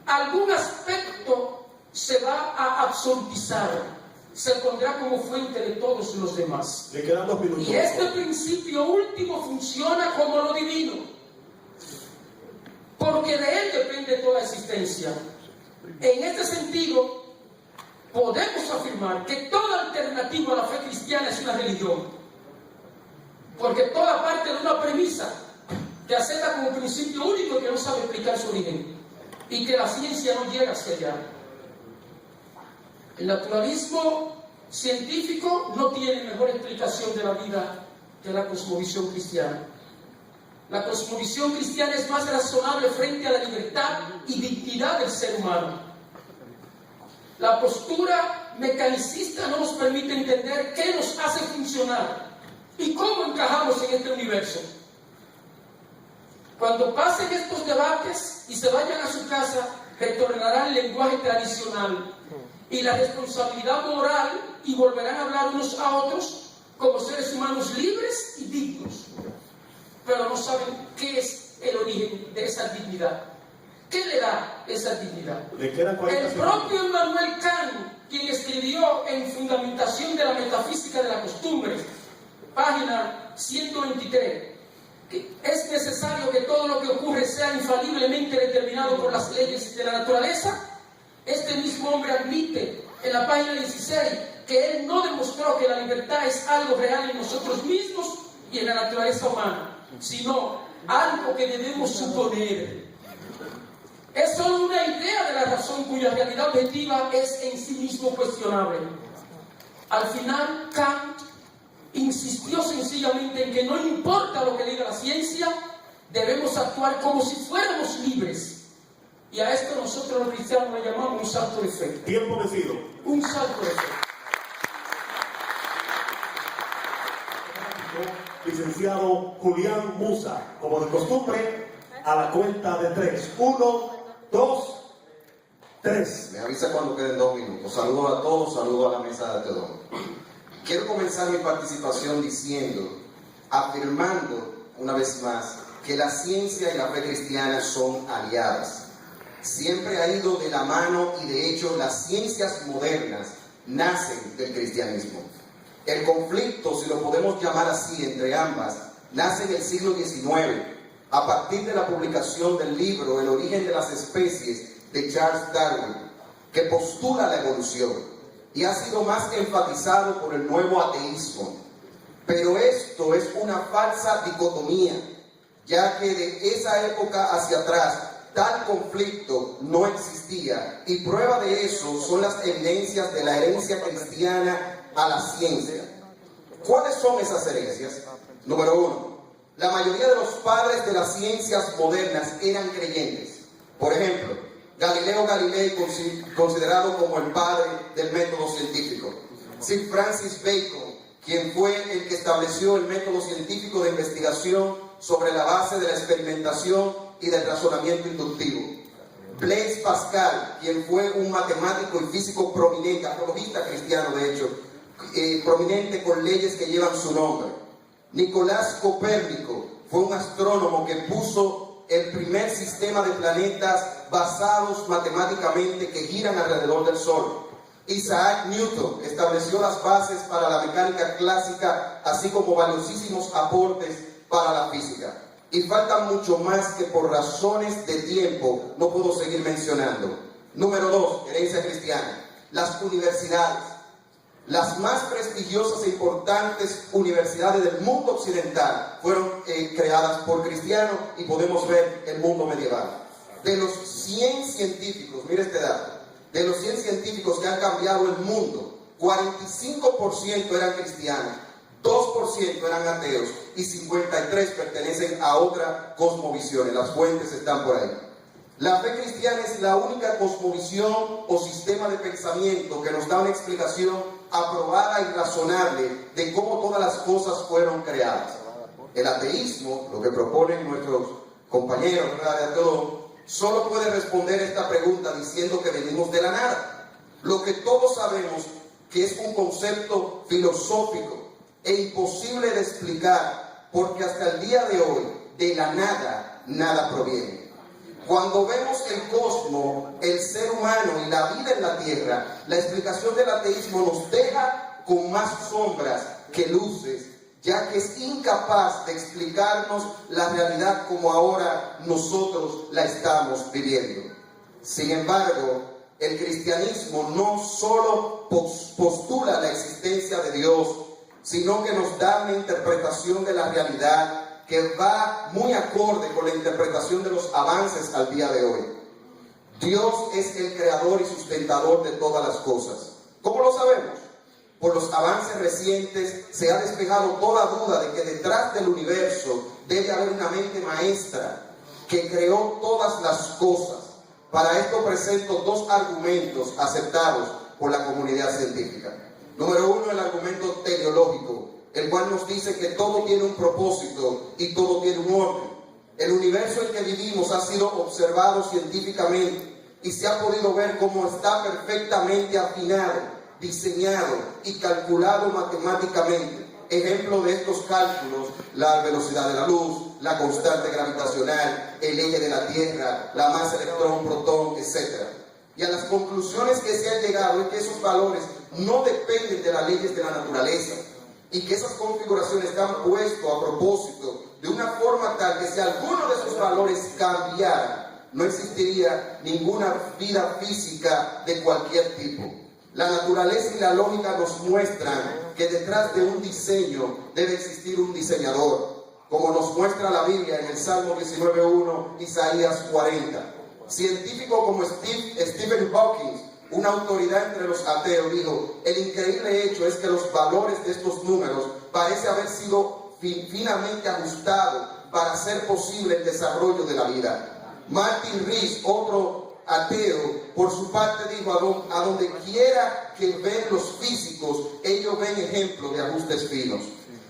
Algún aspecto se va a absolutizar, se pondrá como fuente de todos los demás. Le quedan 2 minutos. Y este principio último funciona como lo divino, porque de él depende toda existencia. En este sentido, podemos afirmar que toda alternativa a la fe cristiana es una religión, porque toda parte de una premisa que acepta como principio único y que no sabe explicar su origen, y que la ciencia no llega hacia allá. El naturalismo científico no tiene mejor explicación de la vida que la cosmovisión cristiana. La cosmovisión cristiana es más razonable frente a la libertad y dignidad del ser humano. La postura mecanicista no nos permite entender qué nos hace funcionar y cómo encajamos en este universo. Cuando pasen estos debates y se vayan a su casa, retornará el lenguaje tradicional y la responsabilidad moral y volverán a hablar unos a otros como seres humanos libres y dignos. Pero no saben qué es el origen de esa dignidad. ¿Qué le da esa dignidad? El propio Immanuel Kant, quien escribió en Fundamentación de la Metafísica de la Costumbre, página 123, que es necesario que todo lo que ocurre sea infaliblemente determinado por las leyes de la naturaleza. Este mismo hombre admite en la página 16 que él no demostró que la libertad es algo real en nosotros mismos y en la naturaleza humana, sino algo que debemos suponer. Es solo una idea de la razón cuya realidad objetiva es en sí mismo cuestionable. Al final, Kant insistió sencillamente en que no importa lo que diga la ciencia, debemos actuar como si fuéramos libres. Y a esto nosotros los cristianos le llamamos un salto de fe. Tiempo vencido. Un salto de fe. Licenciado Julián Musa, como de costumbre, a la cuenta de 3. 1, 2, 3. Me avisa cuando queden 2 minutos. Saludos a todos, saludos a la mesa de Teodoro. Quiero comenzar mi participación afirmando una vez más, que la ciencia y la fe cristiana son aliadas. Siempre ha ido de la mano y de hecho las ciencias modernas nacen del cristianismo. El conflicto, si lo podemos llamar así, entre ambas, nace en el siglo XIX, a partir de la publicación del libro El origen de las especies de Charles Darwin, que postula la evolución y ha sido más enfatizado por el nuevo ateísmo. Pero esto es una falsa dicotomía, ya que de esa época hacia atrás tal conflicto no existía, y prueba de eso son las evidencias de la herencia cristiana a la ciencia. ¿Cuáles son esas herencias? Número 1, la mayoría de los padres de las ciencias modernas eran creyentes. Por ejemplo, Galileo Galilei, considerado como el padre del método científico. Sir Francis Bacon, quien fue el que estableció el método científico de investigación sobre la base de la experimentación y del razonamiento inductivo. Blaise Pascal, quien fue un matemático y físico prominente, apologista cristiano de hecho, prominente con leyes que llevan su nombre. Nicolás Copérnico fue un astrónomo que puso el primer sistema de planetas basados matemáticamente que giran alrededor del Sol. Isaac Newton estableció las bases para la mecánica clásica, así como valiosísimos aportes para la física. Y faltan mucho más que por razones de tiempo no puedo seguir mencionando. Número 2, herencia cristiana. Las universidades. Las más prestigiosas e importantes universidades del mundo occidental fueron creadas por cristianos, y podemos ver el mundo medieval. De los 100 científicos, mire este dato, de los 100 científicos que han cambiado el mundo, 45% eran cristianos, 2% eran ateos y 53% pertenecen a otra cosmovisión. Las fuentes están por ahí. La fe cristiana es la única cosmovisión o sistema de pensamiento que nos da una explicación aprobada y razonable de cómo todas las cosas fueron creadas. El ateísmo, lo que proponen nuestros compañeros, ¿verdad?, de todo, solo puede responder esta pregunta diciendo que venimos de la nada, lo que todos sabemos que es un concepto filosófico e imposible de explicar, porque hasta el día de hoy de la nada, nada proviene. Cuando vemos el cosmos, el ser humano y la vida en la tierra, la explicación del ateísmo nos deja con más sombras que luces, ya que es incapaz de explicarnos la realidad como ahora nosotros la estamos viviendo. Sin embargo, el cristianismo no solo postula la existencia de Dios, sino que nos da una interpretación de la realidad que va muy acorde con la interpretación de los avances al día de hoy. Dios es el creador y sustentador de todas las cosas. ¿Cómo lo sabemos? Por los avances recientes se ha despejado toda duda de que detrás del universo debe haber una mente maestra que creó todas las cosas. Para esto presento 2 argumentos aceptados por la comunidad científica. Número uno, el argumento teleológico, el cual nos dice que todo tiene un propósito y todo tiene un orden. El universo en que vivimos ha sido observado científicamente y se ha podido ver cómo está perfectamente afinado, diseñado y calculado matemáticamente. Ejemplo de estos cálculos: la velocidad de la luz, la constante gravitacional, el eje de la Tierra, la masa electrón, protón, etc. Y a las conclusiones que se han llegado es que esos valores no dependen de las leyes de la naturaleza y que esas configuraciones están puestas a propósito de una forma tal que si alguno de esos valores cambiara, no existiría ninguna vida física de cualquier tipo. La naturaleza y la lógica nos muestran que detrás de un diseño debe existir un diseñador, como nos muestra la Biblia en el Salmo 19.1, Isaías 40. Científico como Stephen Hawking, una autoridad entre los ateos, dijo: el increíble hecho es que los valores de estos números parece haber sido finamente ajustados para hacer posible el desarrollo de la vida. Martin Rees, otro ateo, por su parte dijo: a donde quiera que ven los físicos, ellos ven ejemplos de ajustes finos.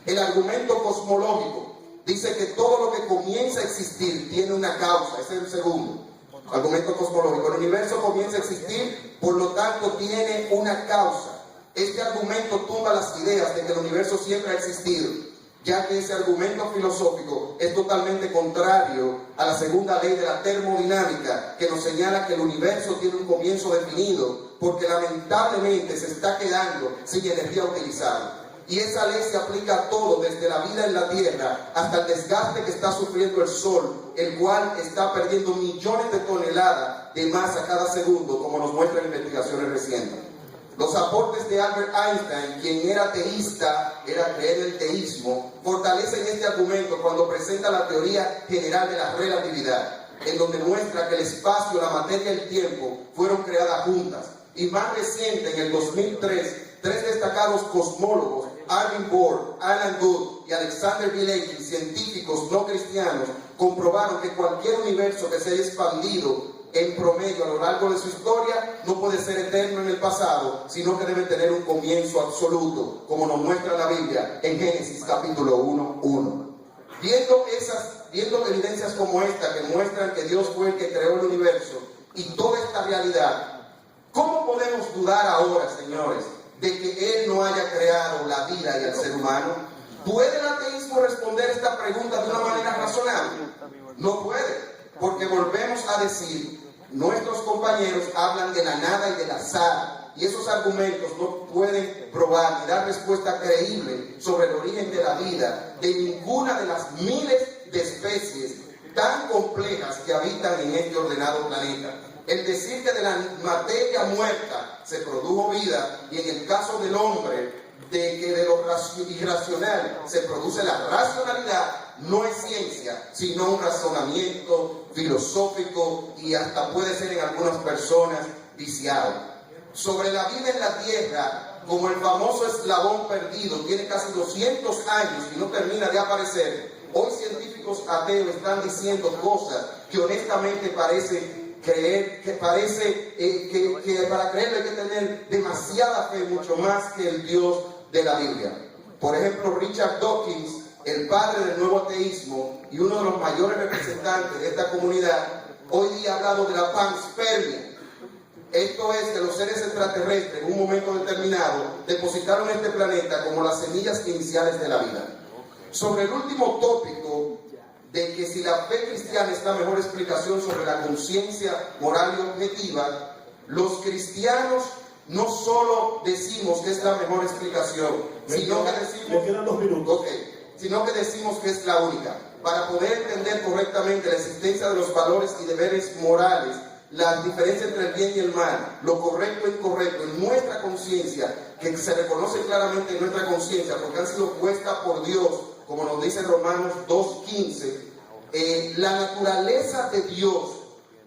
El argumento cosmológico dice que todo lo que comienza a existir tiene una causa. Ese es el segundo argumento cosmológico. El universo comienza a existir, por lo tanto tiene una causa. Este argumento tumba las ideas de que el universo siempre ha existido, ya que ese argumento filosófico es totalmente contrario a la segunda ley de la termodinámica, que nos señala que el universo tiene un comienzo definido, porque lamentablemente se está quedando sin energía utilizada. Y esa ley se aplica a todo, desde la vida en la Tierra hasta el desgaste que está sufriendo el Sol, el cual está perdiendo millones de toneladas de masa cada segundo, como nos muestran investigaciones recientes. Los aportes de Albert Einstein, quien era teísta, era creer en el teísmo, fortalecen este argumento cuando presenta la teoría general de la relatividad, en donde muestra que el espacio, la materia y el tiempo fueron creadas juntas. Y más reciente, en el 2003, tres destacados cosmólogos, Alvin Bohr, Alan Guth y Alexander Vilecki, científicos no cristianos, comprobaron que cualquier universo que se haya expandido en promedio a lo largo de su historia no puede ser eterno en el pasado, sino que debe tener un comienzo absoluto, como nos muestra la Biblia en Génesis capítulo 1:1. Viendo evidencias como esta que muestran que Dios fue el que creó el universo y toda esta realidad, ¿cómo podemos dudar ahora, señores, de que Él no haya creado la vida y el ser humano? ¿Puede el ateísmo responder esta pregunta de una manera razonable? No puede, porque volvemos a decir, nuestros compañeros hablan de la nada y del azar, y esos argumentos no pueden probar ni dar respuesta creíble sobre el origen de la vida de ninguna de las miles de especies tan complejas que habitan en este ordenado planeta. El decir que de la materia muerta se produjo vida, y en el caso del hombre, de que de lo irracional se produce la racionalidad, no es ciencia, sino un razonamiento filosófico y hasta puede ser en algunas personas viciado. Sobre la vida en la Tierra, como el famoso eslabón perdido, tiene casi 200 años y no termina de aparecer, hoy científicos ateos están diciendo cosas que honestamente parece que para creerlo hay que tener demasiada fe, mucho más que el Dios de la Biblia. Por ejemplo, Richard Dawkins, el padre del nuevo ateísmo y uno de los mayores representantes de esta comunidad, hoy día ha hablado de la panspermia. Esto es que los seres extraterrestres en un momento determinado depositaron en este planeta como las semillas iniciales de la vida. Sobre el último tópico, de que si la fe cristiana es la mejor explicación sobre la conciencia moral y objetiva, los cristianos no solo decimos que es la mejor explicación, sino que decimos, me quedan 2 minutos. Sino que decimos que es la única. Para poder entender correctamente la existencia de los valores y deberes morales, la diferencia entre el bien y el mal, lo correcto e incorrecto, en nuestra conciencia, que se reconoce claramente en nuestra conciencia, porque han sido puestas por Dios, como nos dice Romanos 2:15, la naturaleza de Dios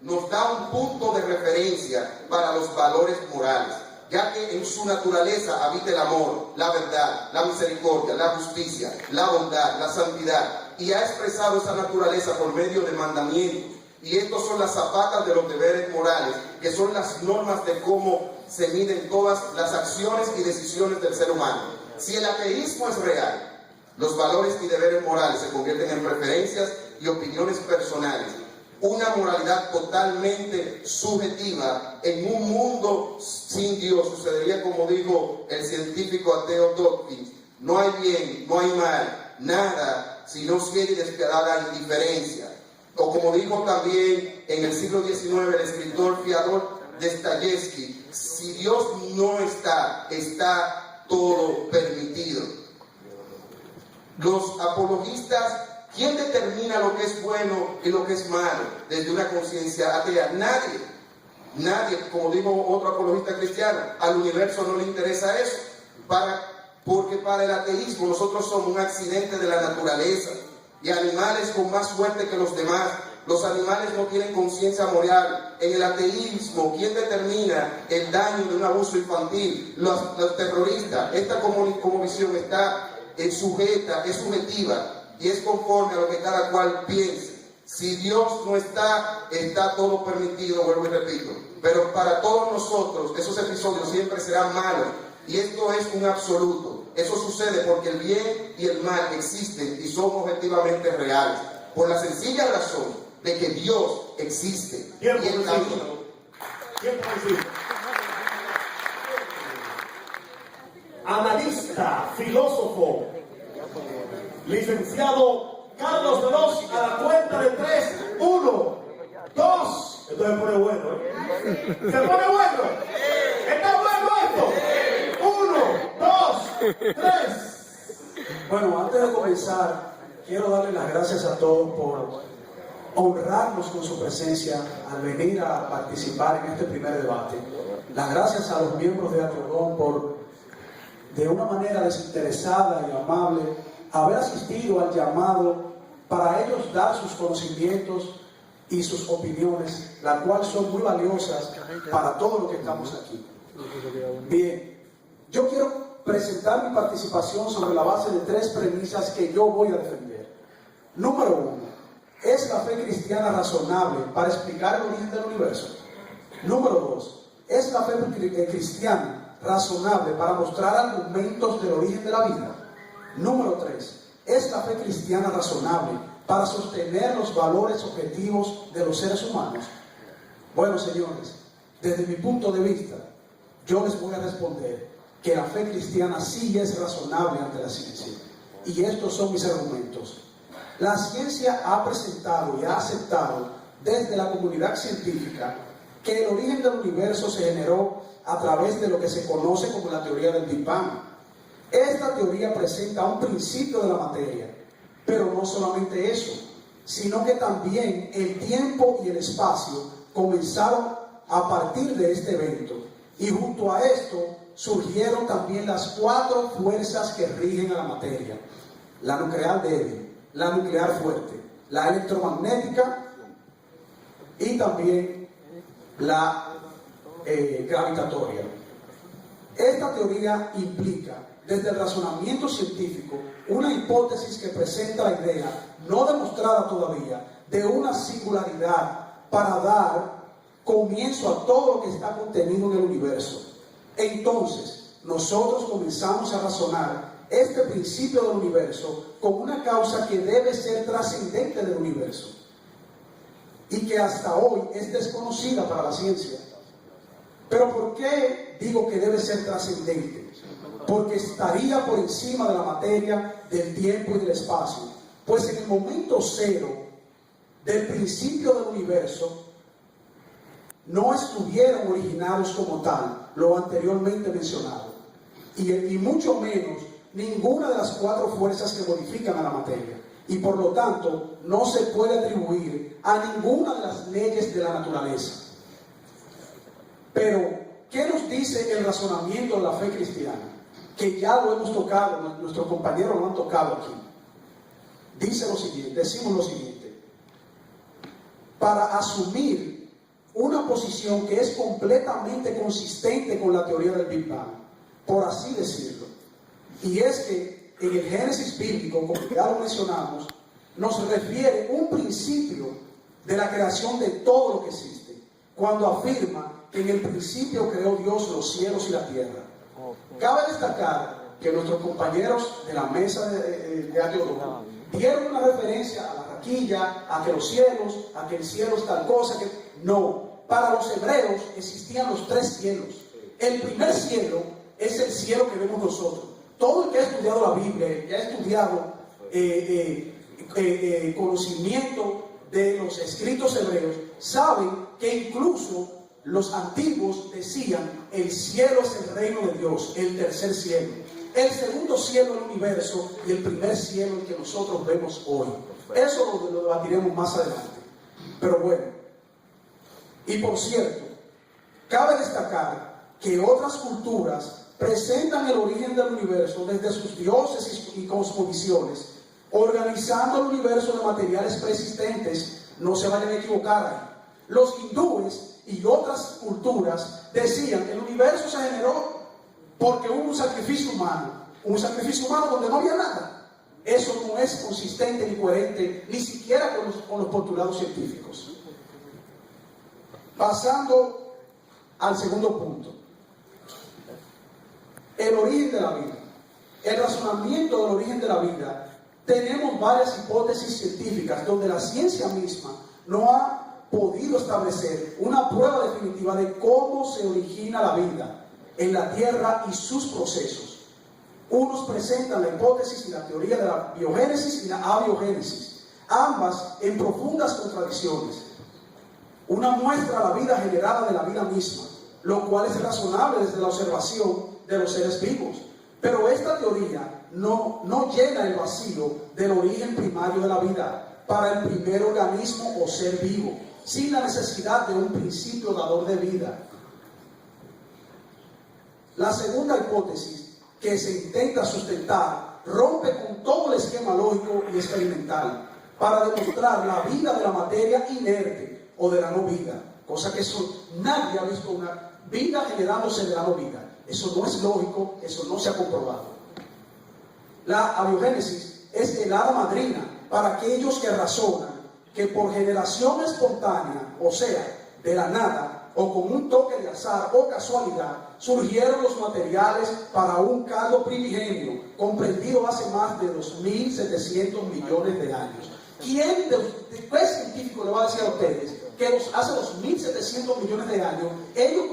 nos da un punto de referencia para los valores morales, ya que en su naturaleza habita el amor, la verdad, la misericordia, la justicia, la bondad, la santidad, y ha expresado esa naturaleza por medio de mandamientos Y estos son las zapatas de los deberes morales, que son las normas de cómo se miden todas las acciones y decisiones del ser humano. Si el ateísmo es real, los valores y deberes morales se convierten en preferencias y opiniones personales. Una moralidad totalmente subjetiva en un mundo sin Dios sucedería como dijo el científico ateo Dawkins: no hay bien, no hay mal, nada, sino ciega y despiadada indiferencia. O como dijo también en el siglo XIX el escritor Fyodor Dostoyevsky: si Dios no está, está todo permitido. Los apologistas, ¿quién determina lo que es bueno y lo que es malo desde una conciencia atea? Nadie. Nadie, como dijo otro apologista cristiano, al universo no le interesa eso. Porque para el ateísmo nosotros somos un accidente de la naturaleza y animales con más suerte que los demás. Los animales no tienen conciencia moral. En el ateísmo, ¿quién determina el daño de un abuso infantil? Los terroristas. Esta como visión está sujeta, es subjetiva y es conforme a lo que cada cual piense. Si Dios no está, está todo permitido, vuelvo y repito. Pero para todos nosotros esos episodios siempre serán malos. Y esto es un absoluto. Eso sucede porque el bien y el mal existen y son objetivamente reales. Por la sencilla razón de que Dios existe. Y el camino. Analista, filósofo, licenciado Carlos Veloz, a la cuenta de 3, 1, 2. Esto se pone bueno, ¿eh? Se pone bueno. Está bueno esto. 1, 2, 3. Bueno, antes de comenzar, quiero darle las gracias a todos por honrarnos con su presencia al venir a participar en este primer debate. Las gracias a los miembros de Atriodón por, de una manera desinteresada y amable, haber asistido al llamado para ellos dar sus conocimientos y sus opiniones, las cuales son muy valiosas para todos los que estamos aquí. Bien, yo quiero presentar mi participación sobre la base de 3 premisas que yo voy a defender. Número 1, ¿es la fe cristiana razonable para explicar el origen del universo? Número 2, ¿es la fe cristiana razonable para mostrar argumentos del origen de la vida? Número 3, ¿es la fe cristiana razonable para sostener los valores objetivos de los seres humanos? Bueno, señores, desde mi punto de vista, yo les voy a responder que la fe cristiana sí es razonable ante la ciencia. Y estos son mis argumentos. La ciencia ha presentado y ha aceptado desde la comunidad científica que el origen del universo se generó a través de lo que se conoce como la teoría del Big Bang. Esta teoría presenta un principio de la materia, pero no solamente eso, sino que también el tiempo y el espacio comenzaron a partir de este evento. Y junto a esto surgieron también las 4 fuerzas que rigen a la materia: la nuclear débil, la nuclear fuerte, la electromagnética y también la gravitatoria. Esta teoría implica, desde el razonamiento científico, una hipótesis que presenta la idea, no demostrada todavía, de una singularidad para dar comienzo a todo lo que está contenido en el universo. Entonces, nosotros comenzamos a razonar este principio del universo como una causa que debe ser trascendente del universo y que hasta hoy es desconocida para la ciencia. Pero ¿por qué digo que debe ser trascendente? Porque estaría por encima de la materia, del tiempo y del espacio. Pues en el momento cero del principio del universo no estuvieron originados como tal lo anteriormente mencionado, y mucho menos ninguna de las 4 fuerzas que modifican a la materia, y por lo tanto no se puede atribuir a ninguna de las leyes de la naturaleza. Pero, ¿qué nos dice el razonamiento de la fe cristiana? Que ya lo hemos tocado, nuestros compañeros lo han tocado aquí. Decimos lo siguiente: para asumir una posición que es completamente consistente con la teoría del Big Bang, por así decirlo, y es que en el Génesis bíblico, como ya lo mencionamos, nos refiere un principio de la creación de todo lo que existe, cuando afirma que en el principio creó Dios los cielos y la tierra. Cabe destacar que nuestros compañeros de la mesa de Teodoro dieron una referencia a la raquilla, a que los cielos, a que el cielo es tal cosa, que no. Para los hebreos existían los 3 cielos. El primer cielo es el cielo que vemos nosotros. Todo el que ha estudiado la Biblia, que ha estudiado conocimiento de los escritos hebreos, saben que incluso los antiguos decían: el cielo es el reino de Dios, el tercer cielo. El segundo cielo del universo y el primer cielo el que nosotros vemos hoy. Eso lo debatiremos más adelante. Pero bueno, y por cierto, cabe destacar que otras culturas presentan el origen del universo desde sus dioses y cosmovisiones, organizando el universo de materiales preexistentes. No se vayan a equivocar ahí. Los hindúes y otras culturas decían que el universo se generó porque hubo un sacrificio humano donde no había nada. Eso no es consistente ni coherente, ni siquiera con los postulados científicos. Pasando al segundo punto, el origen de la vida. El razonamiento del origen de la vida. Tenemos varias hipótesis científicas donde la ciencia misma no ha podido establecer una prueba definitiva de cómo se origina la vida en la Tierra y sus procesos. Unos presentan la hipótesis y la teoría de la biogénesis y la abiogénesis, ambas en profundas contradicciones. Una muestra la vida generada de la vida misma, lo cual es razonable desde la observación de los seres vivos. Pero esta teoría no llena el vacío del origen primario de la vida para el primer organismo o ser vivo, sin la necesidad de un principio dador de vida. La segunda hipótesis que se intenta sustentar rompe con todo el esquema lógico y experimental para demostrar la vida de la materia inerte o de la no vida, cosa que eso nadie ha visto, una vida generándose de la no vida. Eso no es lógico, eso no se ha comprobado. La abiogénesis es el hada madrina para aquellos que razonan que por generación espontánea, o sea, de la nada, o con un toque de azar o casualidad, surgieron los materiales para un caldo primigenio, comprendido hace más de 2.700 millones de años. ¿Quién de qué científico le va a decir a ustedes que hace 2.700 millones de años ellos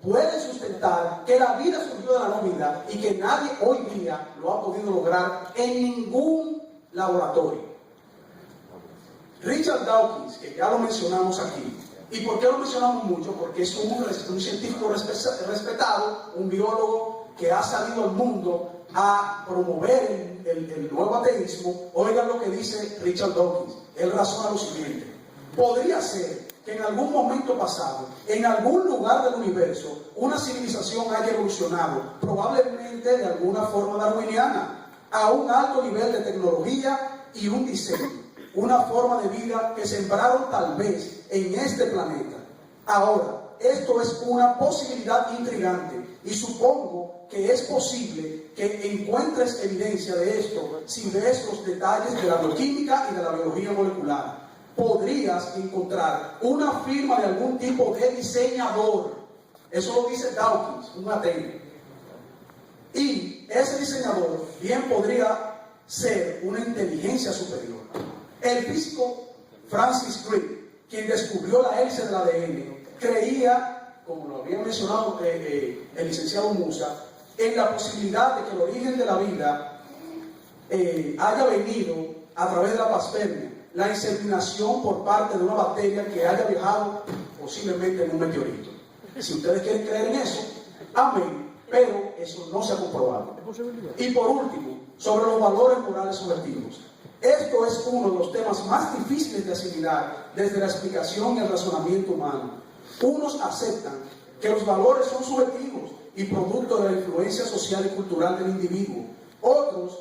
pueden sustentar que la vida surgió de la no vida y que nadie hoy día lo ha podido lograr en ningún laboratorio? Richard Dawkins, que ya lo mencionamos aquí. ¿Y por qué lo mencionamos mucho? Porque es un científico respetado, un biólogo que ha salido al mundo a promover el nuevo ateísmo. Oigan lo que dice Richard Dawkins. Él razona lo siguiente: podría ser que en algún momento pasado, en algún lugar del universo, una civilización haya evolucionado, probablemente de alguna forma darwiniana, a un alto nivel de tecnología y un diseño, una forma de vida que sembraron tal vez en este planeta. Ahora, esto es una posibilidad intrigante y supongo que es posible que encuentres evidencia de esto si ves los detalles de la bioquímica y de la biología molecular. Podrías encontrar una firma de algún tipo de diseñador. Eso lo dice Dawkins, un ateo. Y ese diseñador bien podría ser una inteligencia superior. El físico Francis Crick, quien descubrió la hélice del ADN, creía, como lo había mencionado el licenciado Musa, en la posibilidad de que el origen de la vida haya venido a través de la paspermia, la inseminación por parte de una bacteria que haya viajado posiblemente en un meteorito. Si ustedes quieren creer en eso, amén, pero eso no se ha comprobado. Y por último, sobre los valores morales subjetivos. Esto es uno de los temas más difíciles de asimilar desde la explicación y el razonamiento humano. Unos aceptan que los valores son subjetivos y producto de la influencia social y cultural del individuo. Otros,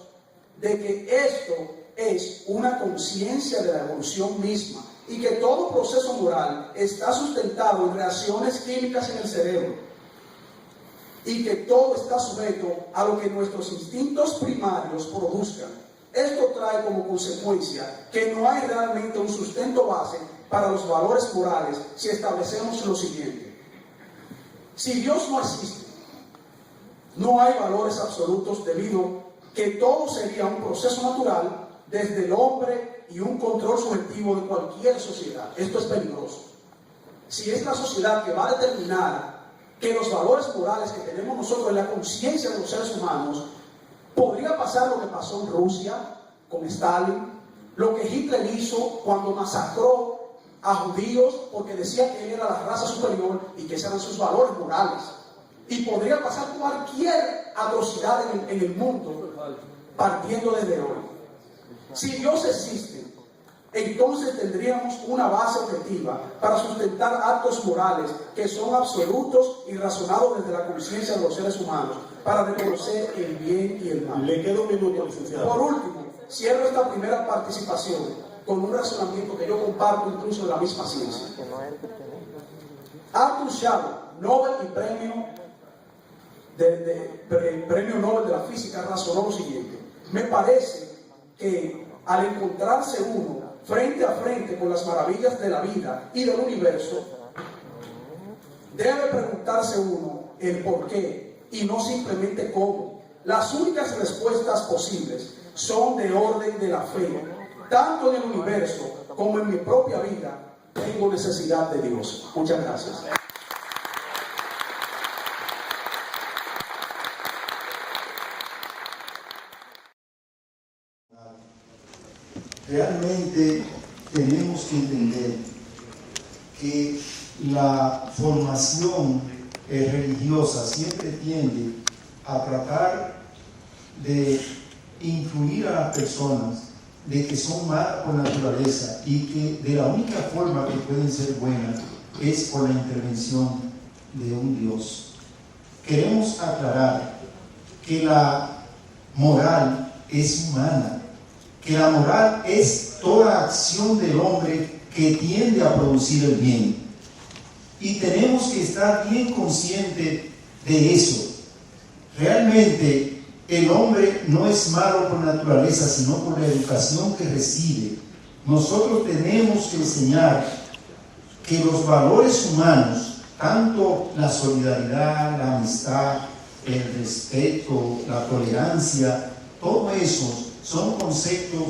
de que esto es una conciencia de la evolución misma y que todo proceso moral está sustentado en reacciones químicas en el cerebro y que todo está sujeto a lo que nuestros instintos primarios produzcan. esto trae como consecuencia que no hay realmente un sustento base para los valores morales si establecemos lo siguiente. Si Dios no existe, no hay valores absolutos debido que todo sería un proceso natural desde el hombre y un control subjetivo de cualquier sociedad. Esto es peligroso. Si es la sociedad que va a determinar que los valores morales que tenemos nosotros en la conciencia de los seres humanos, podría pasar lo que pasó en Rusia con Stalin, lo que Hitler hizo cuando masacró a judíos porque decía que él era la raza superior y que esos eran sus valores morales. Y podría pasar cualquier atrocidad en el mundo partiendo desde hoy. Si Dios existe, entonces tendríamos una base objetiva para sustentar actos morales que son absolutos y razonados desde la conciencia de los seres humanos para reconocer el bien y el mal. Le queda un minuto, licenciado. Por último, cierro esta primera participación con un razonamiento que yo comparto incluso de la misma ciencia. Arthur Shalom, Nobel y premio Nobel de la física, razonó lo siguiente: me parece que al encontrarse uno frente a frente con las maravillas de la vida y del universo, debe preguntarse uno el por qué y no simplemente cómo. Las únicas respuestas posibles son de orden de la fe. Tanto en el universo como en mi propia vida tengo necesidad de Dios. Muchas gracias. Realmente tenemos que entender que la formación religiosa siempre tiende a tratar de influir a las personas de que son malas por naturaleza y que de la única forma que pueden ser buenas es por la intervención de un Dios. Queremos aclarar que la moral es humana, que la moral es toda acción del hombre que tiende a producir el bien. Y tenemos que estar bien conscientes de eso. Realmente el hombre no es malo por naturaleza, sino por la educación que recibe. Nosotros tenemos que enseñar que los valores humanos, tanto la solidaridad, la amistad, el respeto, la tolerancia, todo eso son conceptos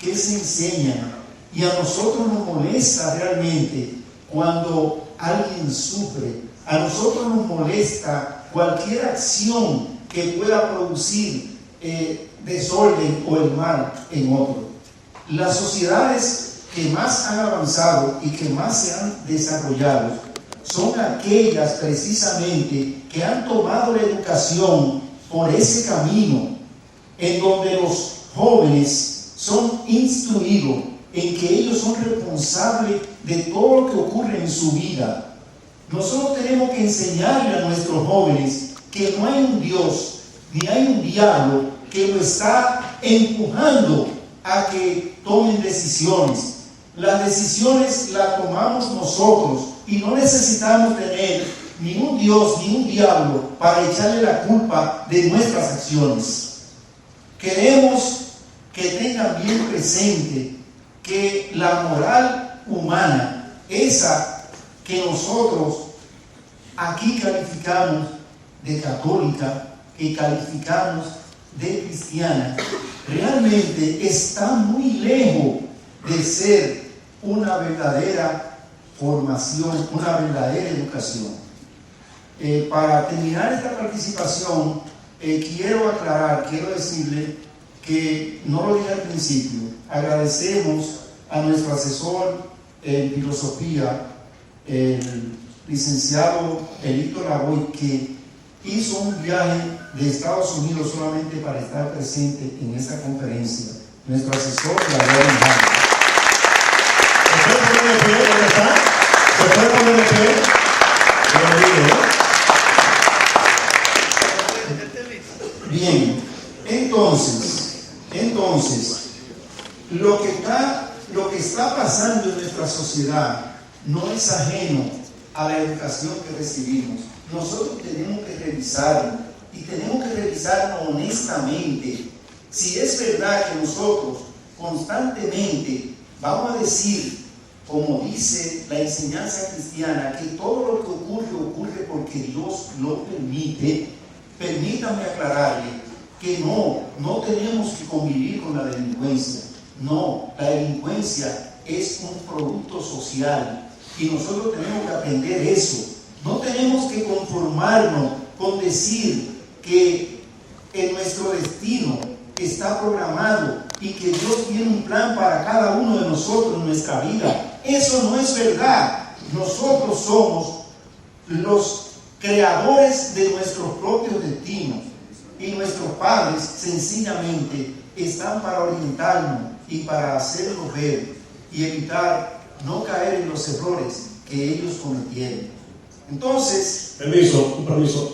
que se enseñan, y a nosotros nos molesta realmente cuando alguien sufre. A nosotros nos molesta cualquier acción que pueda producir desorden o el mal en otro. Las sociedades que más han avanzado y que más se han desarrollado son aquellas precisamente que han tomado la educación por ese camino, en donde los jóvenes son instruidos en que ellos son responsables de todo lo que ocurre en su vida. Nosotros tenemos que enseñarle a nuestros jóvenes que no hay un Dios ni hay un diablo que lo está empujando a que tomen decisiones. Las decisiones las tomamos nosotros y no necesitamos tener ni un Dios ni un diablo para echarle la culpa de nuestras acciones. Queremos que tengan bien presente que la moral humana, esa que nosotros aquí calificamos de católica, que calificamos de cristiana, realmente está muy lejos de ser una verdadera formación, una verdadera educación. Para terminar esta participación, quiero decirle que, no lo dije al principio, agradecemos a nuestro asesor en filosofía, el licenciado Elito Lavoy, que hizo un viaje de Estados Unidos solamente para estar presente en esta conferencia. Nuestro asesor, Lavoy. ¿Se puede poner de pie? ¿Dónde está? ¿Se puede poner de pie? Bien, entonces, lo que está pasando en nuestra sociedad no es ajeno a la educación que recibimos. Nosotros tenemos que revisarlo, y tenemos que revisarlo honestamente, Si es verdad que nosotros constantemente vamos a decir, como dice la enseñanza cristiana, que todo lo que ocurre porque Dios lo permite, permítanme aclararle que no tenemos que convivir con la delincuencia. No, la delincuencia es un producto social y nosotros tenemos que aprender eso. No tenemos que conformarnos con decir que en nuestro destino está programado y que Dios tiene un plan para cada uno de nosotros en nuestra vida. Eso no es verdad. Nosotros somos los creadores de nuestros propios destinos y nuestros padres sencillamente están para orientarnos y para hacernos ver y evitar no caer en los errores que ellos cometieron. Entonces, permiso,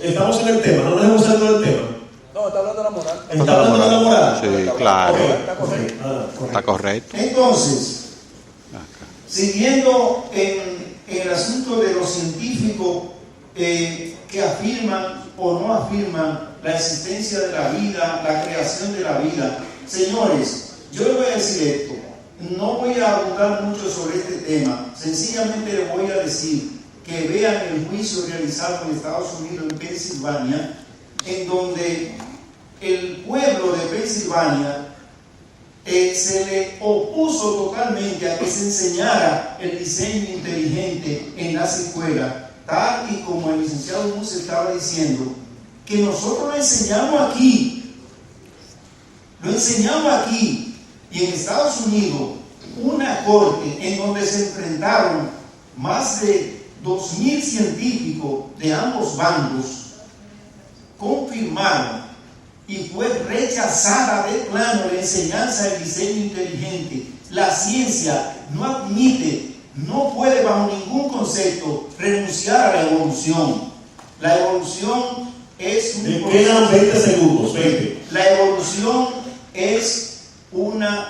estamos en el tema, no nos hemos salido del tema. No, está hablando de la moral. ¿Está hablando de la moral? Sí, claro. Está correcto. Está correcto. Entonces, siguiendo en el asunto de los científicos que afirman o no afirman la existencia de la vida, la creación de la vida, señores, yo les voy a decir esto, no voy a abundar mucho sobre este tema, sencillamente les voy a decir que vean el juicio realizado en Estados Unidos, en Pensilvania, en donde el pueblo de Pensilvania se le opuso totalmente a que se enseñara el diseño inteligente en las escuelas, tal y como el licenciado Muse estaba diciendo, que nosotros lo enseñamos aquí, y en Estados Unidos, una corte en donde se enfrentaron más de 2.000 científicos de ambos bandos, confirmaron y fue rechazada de plano la enseñanza del diseño inteligente. La ciencia no admite, no puede bajo ningún concepto renunciar a la evolución. La evolución es un Me quedan 20 segundos, 20. La evolución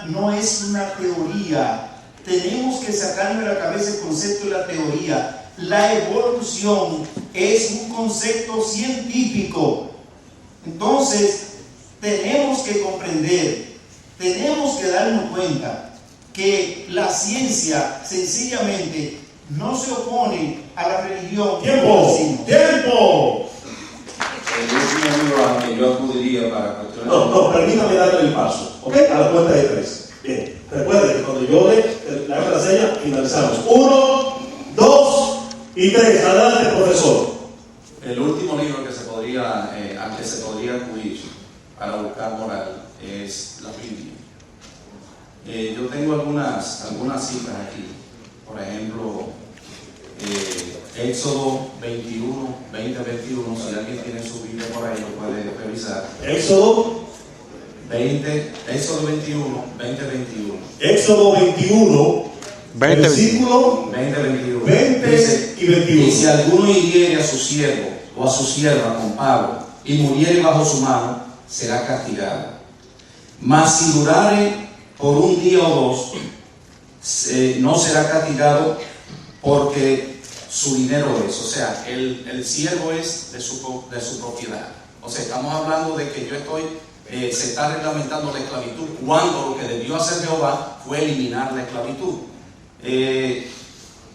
no es una teoría. Tenemos que sacarnos de la cabeza el concepto de la teoría. La evolución es un concepto científico. Entonces, tenemos que comprender, tenemos que darnos cuenta que la ciencia sencillamente no se opone a la religión. ¡Tiempo! El último libro al que yo acudiría para cuestionar. No, permítame darle el paso, ¿ok? A la cuenta de 3. Bien, recuerden que cuando yo le haga la seña, finalizamos. 1, 2 y 3. Adelante, profesor. El último libro que al que se podría acudir para buscar moral es la Biblia. Yo tengo algunas citas aquí. Por ejemplo, Éxodo 21, 20-21, si alguien tiene su Biblia por ahí lo puede revisar. Éxodo 21, 20-21. Éxodo 21, versículo 20-21. 20 y 21. Y si alguno hiriere a su siervo o a su sierva con palo y muriere bajo su mano, será castigado. Mas si durare por un día o dos, no será castigado, porque su dinero es, o sea, el siervo es de su propiedad. O sea, estamos hablando de que se está reglamentando la esclavitud, cuando lo que debió hacer Jehová fue eliminar la esclavitud.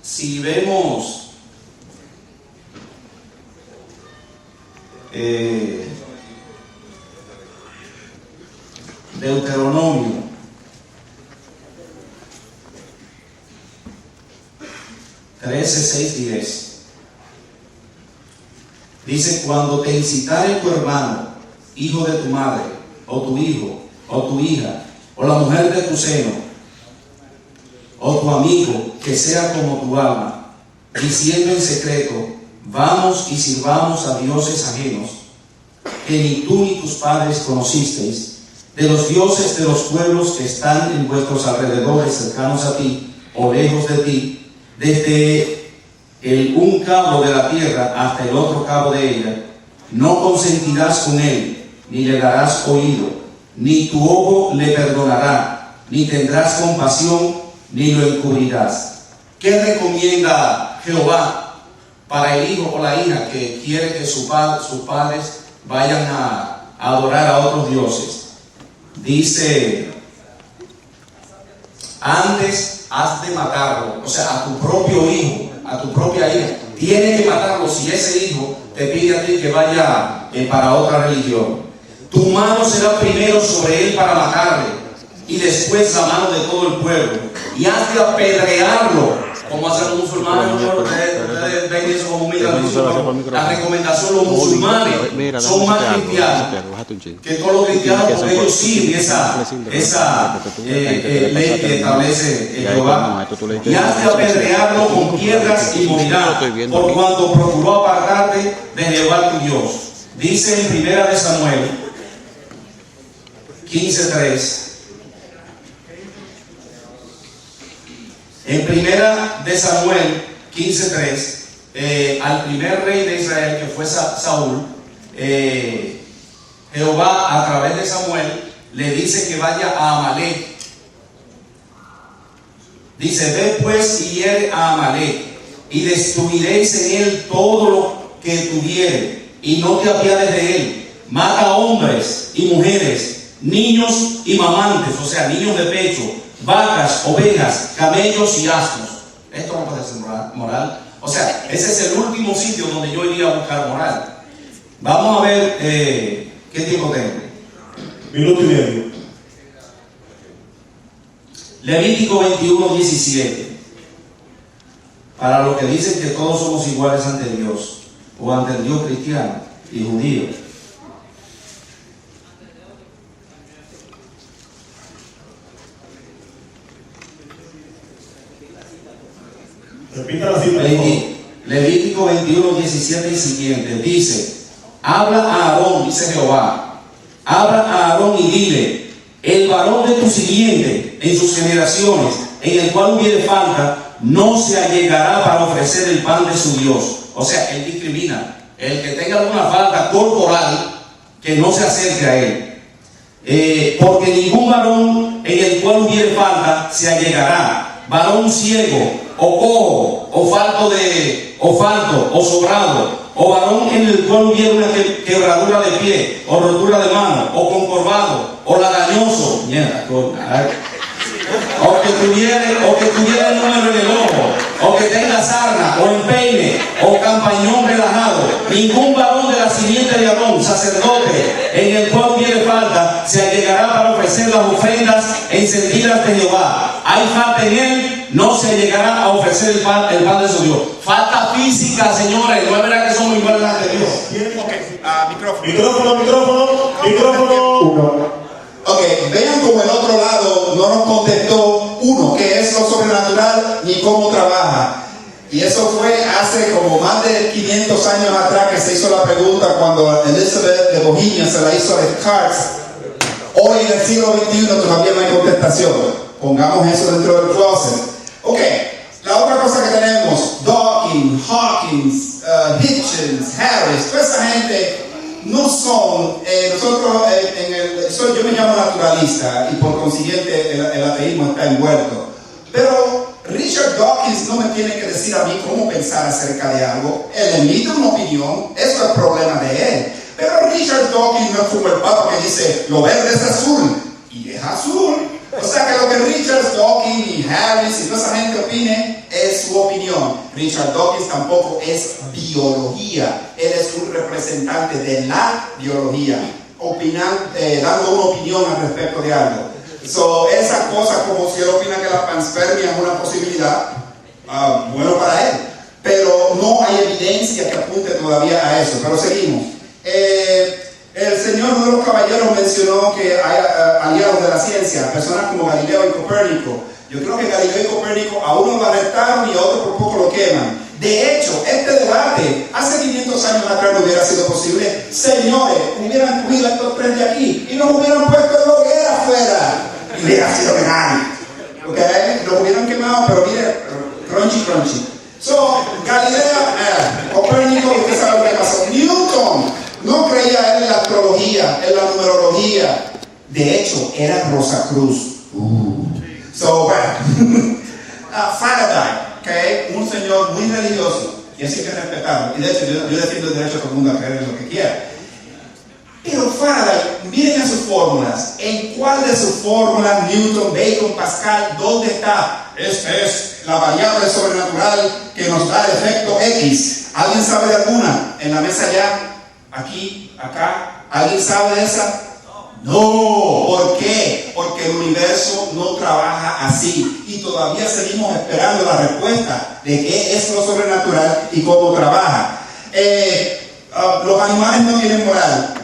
Si vemos Deuteronomio 13:6-10, dice: cuando te incitare tu hermano, hijo de tu madre, o tu hijo, o tu hija, o la mujer de tu seno, o tu amigo, que sea como tu alma, diciendo en secreto: vamos y sirvamos a dioses ajenos, que ni tú ni tus padres conocisteis, de los dioses de los pueblos que están en vuestros alrededores, cercanos a ti o lejos de ti, desde un cabo de la tierra hasta el otro cabo de ella, no consentirás con él, ni le darás oído, ni tu ojo le perdonará, ni tendrás compasión, ni lo encubrirás. ¿Qué recomienda Jehová para el hijo o la hija que quiere que sus padres vayan a adorar a otros dioses? dice: antes has de matarlo, o sea, a tu propio hijo, a tu propia hija, tienes que matarlo si ese hijo te pide a ti que vaya para otra religión. Tu mano será primero sobre él para matarle, y después la mano de todo el pueblo, y has de apedrearlo, como hacen los musulmanes. Ustedes ven eso como muy grandísimo. La recomendación, los musulmanes son más cristianos que todos los cristianos, porque ellos siguen esa ley que establece Jehová. Y has de apedrearlo con piedras y morirá, por cuanto procuró apartarte de Jehová tu Dios. Dice en 1 Samuel 15:3. En 1 Samuel 15:3, al primer rey de Israel, que fue Saúl, Jehová a través de Samuel le dice que vaya a Amalek. Dice: ve pues y hiere a Amalek, y destruiréis en él todo lo que tuviere, y no te apiades de él. Mata hombres y mujeres, niños y mamantes, o sea, niños de pecho, vacas, ovejas, camellos y asnos. Esto no puede ser moral. O sea, ese es el último sitio donde yo iría a buscar moral. Vamos a ver qué tiempo tengo. Minuto y medio. Levítico 21:17. Para los que dicen que todos somos iguales ante Dios, o ante el Dios cristiano y judío. Repita la cita. Levítico 21:17 y siguiente. Dice: habla a Aarón, dice Jehová, habla a Aarón y dile: el varón de tu simiente en sus generaciones, en el cual hubiere falta, no se allegará para ofrecer el pan de su Dios. O sea, él discrimina. El que tenga alguna falta corporal, que no se acerque a él. Porque ningún varón en el cual hubiere falta se allegará. Varón ciego, o cojo, o falto, o sobrado, o varón en el cual hubiera una quebradura de pie, o rotura de mano, o concorvado, o lagañoso, o que tuviera el número en el ojo, o que tenga sarna, o empeine, o campañón relajado. Ningún varón de la simiente de Aarón, sacerdote, en el cual hubiere falta, se allegará para ofrecer las ofrendas encendidas de Jehová. Hay falta en él, no se llegará a ofrecer el pan de su Dios. Falta física, señores. No es verdad que somos iguales ante Dios. Micrófono. Ok, vean como el otro lado no nos contestó, uno, qué es lo sobrenatural ni cómo trabaja. Y eso fue hace como más de 500 años atrás que se hizo la pregunta cuando Elizabeth de Bohemia se la hizo a Descartes. Hoy en el siglo XXI todavía no hay contestación. Pongamos eso dentro del closet. Ok, la otra cosa que tenemos, Dawkins, Hawkins, Hitchens, Harris, toda esa gente no son, yo me llamo naturalista y por consiguiente el ateísmo está envuelto. Pero Richard Dawkins no me tiene que decir a mí cómo pensar acerca de algo. Él emite una opinión, eso es el problema de él. Pero Richard Dawkins no es como el Papa que dice, lo verde es azul, y es azul. O sea que lo que Richard Dawkins y Harris y toda esa gente opine es su opinión. Richard Dawkins tampoco es biología, él es un representante de la biología, dando una opinión al respecto de algo. Esas cosas como si él opina que la panspermia es una posibilidad, bueno para él, pero no hay evidencia que apunte todavía a eso. Pero seguimos. El señor de los caballeros mencionó que hay aliados de la ciencia, personas como Galileo y Copérnico. Yo creo que Galileo y Copérnico a uno lo arrestaron y a otro por poco lo queman. De hecho, este debate hace 500 años atrás no hubiera sido posible. Señores, hubieran cogido estos tres de aquí y nos hubieran puesto en la hoguera afuera. Y hubiera sido legal. ¿Ok? Lo hubieran quemado, pero mire, crunchy. Galileo, Copérnico, usted sabe lo que pasó. Newton no creía él en la astrología, en la numerología. De hecho, era Rosacruz. Faraday, okay, un señor muy religioso, y así hay que respetarlo. Y de hecho, yo defiendo el derecho a todo el mundo a creer en lo que quiera. Pero Faraday miren en sus fórmulas. ¿En cuál de sus fórmulas, Newton, Bacon, Pascal, dónde está? Esta es la variable sobrenatural que nos da el efecto X. ¿Alguien sabe de alguna? En la mesa ya, aquí, acá. ¿Alguien sabe de esa? No. ¿Por qué? Porque el universo no trabaja así. Y todavía seguimos esperando la respuesta de qué es lo sobrenatural y cómo trabaja. Los animales no tienen moral.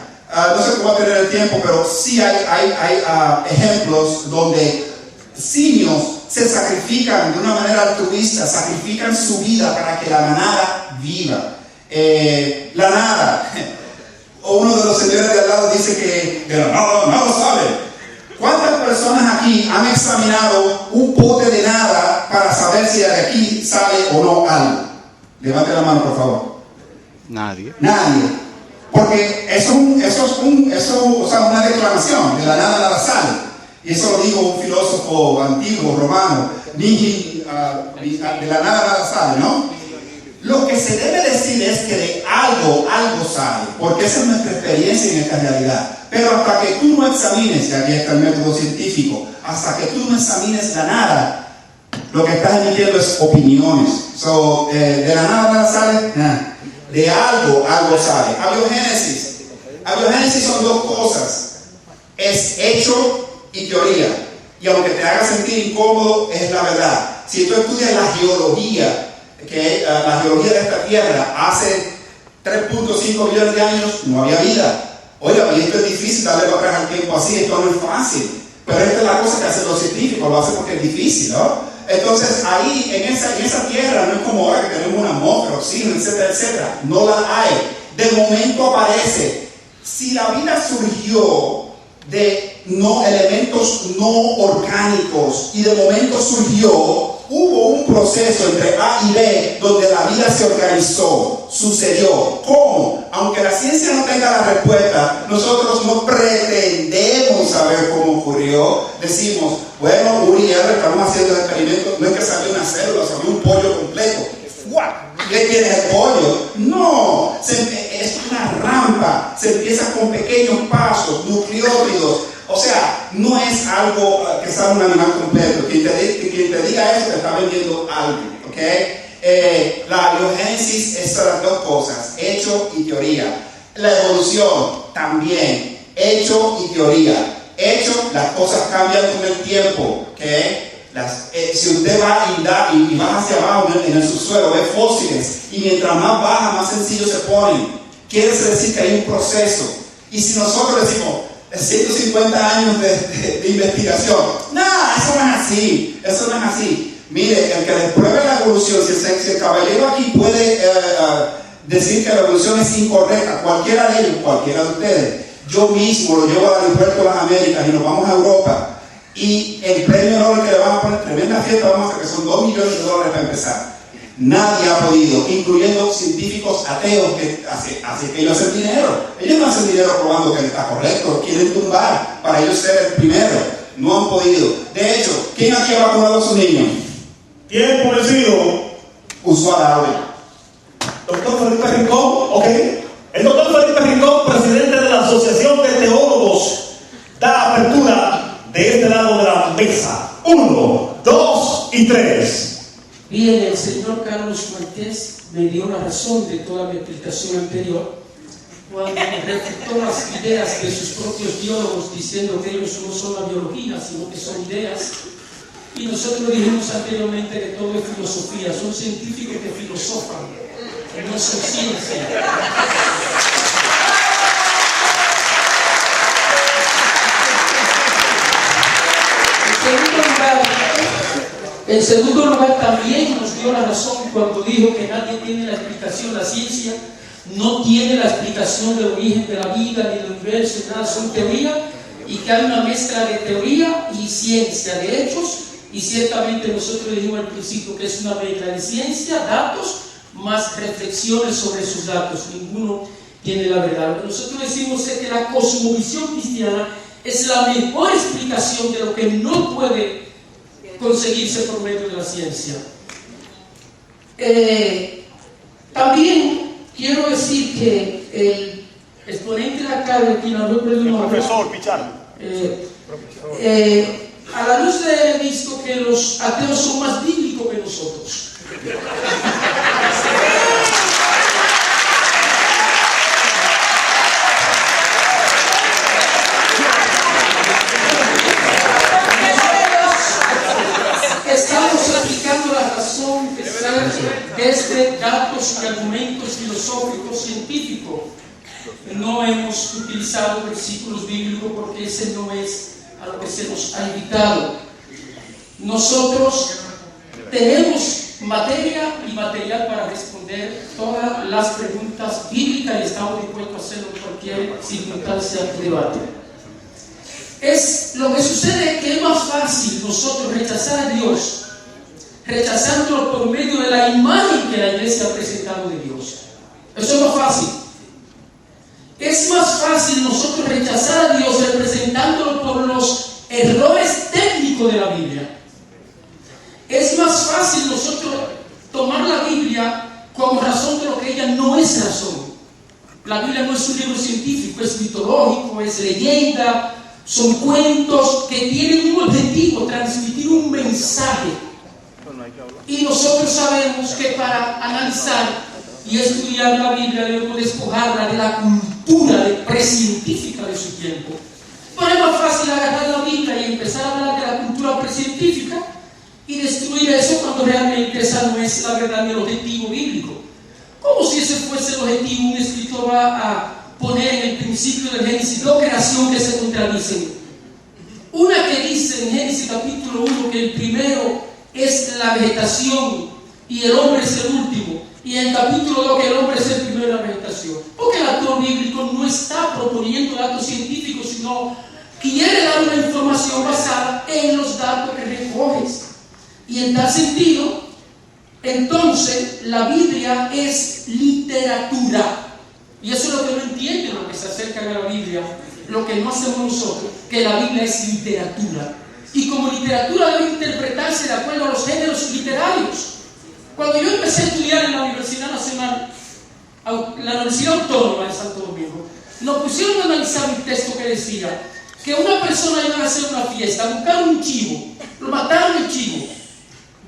No sé cómo va a tener el tiempo, pero sí hay ejemplos donde simios se sacrifican de una manera altruista, sacrifican su vida para que la manada viva. La nada. Uno de los señores de al lado dice que de la nada nada sale. ¿Cuántas personas aquí han examinado un pote de nada para saber si de aquí sale o no algo? Levante la mano, por favor. Nadie. Porque eso es una declaración, de la nada sale. Y eso lo dijo un filósofo antiguo, romano, de la nada sale, ¿no? Lo que se debe decir es que de algo sale, porque esa es nuestra experiencia en esta realidad. Pero hasta que tú no examines, y aquí está el método científico, hasta que tú no examines la nada, lo que estás emitiendo es opiniones. De la nada sale, de algo sale. Abiogénesis son dos cosas: es hecho y teoría. Y aunque te haga sentir incómodo, es la verdad. Si tú estudias la geología, la geología de esta tierra, hace 3.5 millones de años no había vida. Oiga, y esto es difícil darle para atrás al tiempo así, esto no es fácil. Pero esta es la cosa que hacen los científicos, lo hacen porque es difícil, ¿no? Entonces ahí, en esa tierra, no es como ahora que tenemos una atmósfera, oxígeno, etcétera, etcétera. No la hay. De momento aparece. Si la vida surgió de elementos no orgánicos y de momento hubo un proceso entre A y B donde la vida se organizó, sucedió. ¿Cómo? Aunque la ciencia no tenga la respuesta, nosotros no pretendemos saber cómo ocurrió. Decimos, bueno, Uri y Herbert estamos haciendo experimentos, no es que salió una célula, salió un pollo completo. ¿Qué tiene el pollo? No, es una rampa, se empieza con pequeños pasos, nucleótidos. O sea, no es algo que sale un animal completo. Quien te diga eso te está vendiendo algo, ¿ok? La biogénesis es las dos cosas, hecho y teoría. La evolución también, hecho y teoría. Hecho, las cosas cambian con el tiempo, ¿ok? Si usted va y baja hacia abajo en el subsuelo, ve fósiles, y mientras más baja, más sencillo se ponen. Quiere decir que hay un proceso. Y si nosotros decimos 150 años de investigación, eso no es así. Mire, el que pruebe la evolución, si el caballero aquí puede decir que la evolución es incorrecta, cualquiera de ellos, cualquiera de ustedes, yo mismo lo llevo al aeropuerto de las Américas y nos vamos a Europa. Y el premio Nobel que le van a poner, tremenda fiesta vamos a hacer, que son $2 millones para empezar. Nadie ha podido, incluyendo científicos ateos así que ellos hacen dinero. Ellos no hacen dinero probando que está correcto, quieren tumbar para ellos ser el primero. No han podido. De hecho, ¿quién aquí ha vacunado a sus niños? Tiempo vencido. Usuario. Doctor Felipe Rincón, ok. El doctor Felipe Rincón, presidente de la Asociación de Teólogos, da apertura de este lado de la mesa. 1, 2 y 3. Bien, el señor Carlos Martés me dio la razón de toda mi explicación anterior cuando refutó las ideas de sus propios biólogos diciendo que ellos no son la biología, sino que son ideas. Y nosotros dijimos anteriormente que todo es filosofía, son científicos que filosofan, que no son ciencia. En segundo lugar, también nos dio la razón cuando dijo que nadie tiene la explicación, la ciencia no tiene la explicación del origen de la vida ni del universo, nada, son teoría, y que hay una mezcla de teoría y ciencia, de hechos, y ciertamente nosotros dijimos al principio que es una mezcla de ciencia, datos, más reflexiones sobre esos datos, ninguno tiene la verdad. Lo que nosotros decimos es que la cosmovisión cristiana es la mejor explicación de lo que no puede conseguirse por medio de la ciencia. También quiero decir que exponente de acá de quien habló por el nombre. Profesor Pichardo. A la luz de él he visto que los ateos son más bíblicos que nosotros. Estamos aplicando la razón que sale desde datos y argumentos filosóficos, científicos. No hemos utilizado versículos bíblicos porque ese no es a lo que se nos ha invitado. Nosotros tenemos materia y material para responder todas las preguntas bíblicas y estamos dispuestos a hacerlo en cualquier circunstancia de debate. Es lo que sucede que es más fácil nosotros rechazar a Dios, rechazándolo por medio de la imagen que la iglesia ha presentado de Dios. Eso es más fácil. Es más fácil nosotros rechazar a Dios representándolo por los errores técnicos de la Biblia. Es más fácil nosotros tomar la Biblia como razón de lo que ella no es razón. La Biblia no es un libro científico, es mitológico, es leyenda, son cuentos que tienen un objetivo, transmitir un mensaje. Y nosotros sabemos que para analizar y estudiar la Biblia debemos despojarla de la cultura precientífica de su tiempo. Pero es más fácil agarrar la Biblia y empezar a hablar de la cultura precientífica y destruir eso cuando realmente esa no es la verdad ni el objetivo bíblico. Como si ese fuese el objetivo. Un escritor va a poner en el principio del Génesis dos creaciones que se contradicen. Una que dice en Génesis capítulo 1 que el primero es la vegetación y el hombre es el último, y en el capítulo 2 que el hombre es el primero de la vegetación, porque el autor bíblico no está proponiendo datos científicos, sino quiere dar una información basada en los datos que recoges. Y en tal sentido, entonces la Biblia es literatura. Y eso es lo que no entienden los que se acercan a la Biblia, lo que no hacemos nosotros, que la Biblia es literatura. Y como literatura debe interpretarse de acuerdo a los géneros literarios. Cuando yo empecé a estudiar en la Universidad Nacional, la Universidad Autónoma de Santo Domingo, nos pusieron a analizar un texto que decía que una persona iba a hacer una fiesta, buscaron un chivo, lo mataron el chivo,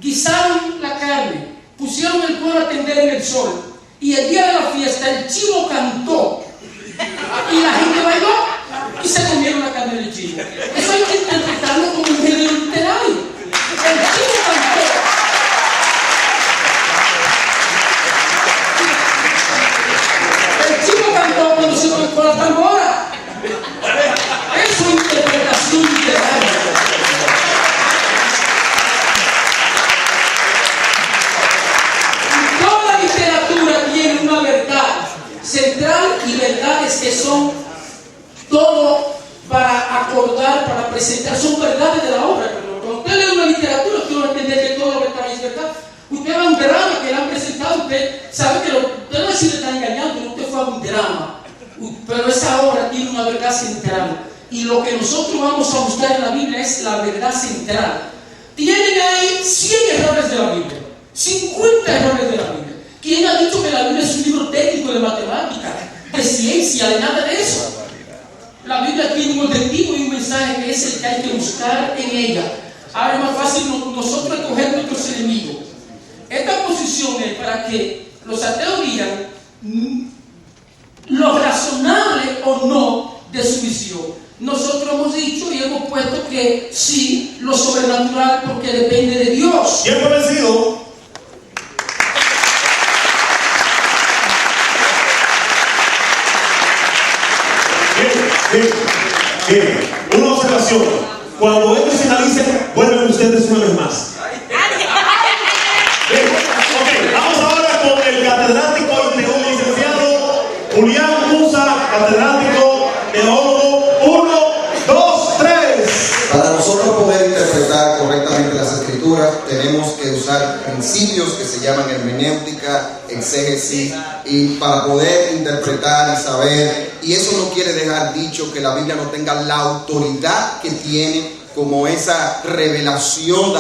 guisaron la carne, pusieron el pueblo a tender en el sol, y el día de la fiesta el chivo cantó y la gente bailó y se comieron la carne del chivo. Eso hay que interpretarlo como un género literario. El chivo cantó. El chivo cantó cuando se tocó la tambora. Eso es interpretación literaria. Tiene una verdad central y verdades que son todo para acordar, para presentar, son verdades de la obra. Cuando usted lee una literatura, usted va a entender que todo lo que está ahí es verdad. Usted va a un drama que le han presentado, usted sabe que usted no es si le está engañando, pero usted fue a un drama. Pero esa obra tiene una verdad central. Y lo que nosotros vamos a buscar en la Biblia es la verdad central. Tienen ahí 100 errores de la Biblia, 50 errores de la Biblia. ¿Quién ha dicho que la Biblia es un libro técnico de matemática, de ciencia, de nada de eso? La Biblia tiene un objetivo y un mensaje que es el que hay que buscar en ella. Ahora es más fácil nosotros escoger nuestros enemigos. Esta posición es para que los ateos digan lo razonable o no de su visión. Nosotros hemos dicho y hemos puesto que sí, lo sobrenatural, porque depende de Dios. ¿Quién fue vencido? Bien, una observación. Cuando ellos finalicen, vuelven ustedes una vez más. Bien, ok, vamos ahora con el catedrático y teólogo licenciado Julián Musa, catedrático, teólogo. 1, 2, 3. Para nosotros poder interpretar correctamente las escrituras, tenemos que usar principios que se llaman hermenéutica, exégesis, y para poder interpretar y saber. Y eso no quiere dejar dicho que la Biblia no tenga la autoridad que tiene como esa revelación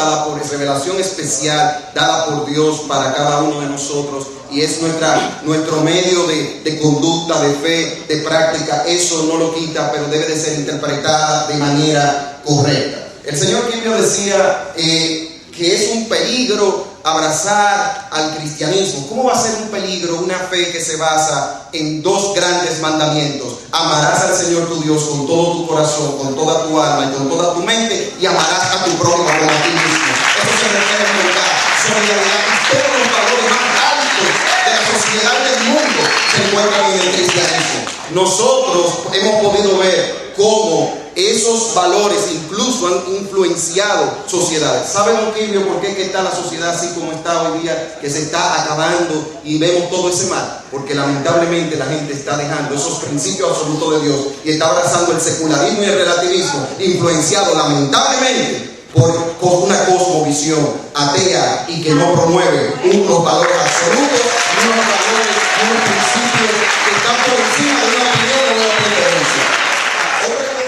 revelación especial dada por Dios para cada uno de nosotros, y es nuestro medio de conducta, de fe, de práctica. Eso no lo quita, pero debe de ser interpretada de manera correcta. El señor Quilvio decía que es un peligro abrazar al cristianismo. ¿Cómo va a ser un peligro una fe que se basa en dos grandes mandamientos? Amarás al Señor tu Dios con todo tu corazón, con toda tu alma y con toda tu mente, y amarás a tu prójimo como a ti mismo. Eso se refiere a unidad, solidaridad, y todos los valores más altos de la sociedad del mundo se encuentran en el cristianismo. Nosotros hemos podido ver cómo esos valores incluso han influenciado sociedades. ¿Saben, don Quilvio, por qué es que está la sociedad así como está hoy día, que se está acabando y vemos todo ese mal? Porque lamentablemente la gente está dejando esos principios absolutos de Dios y está abrazando el secularismo y el relativismo, influenciado lamentablemente por una cosmovisión atea y que no promueve unos valores absolutos, unos valores, unos principios que están por encima de una opinión o de una preferencia.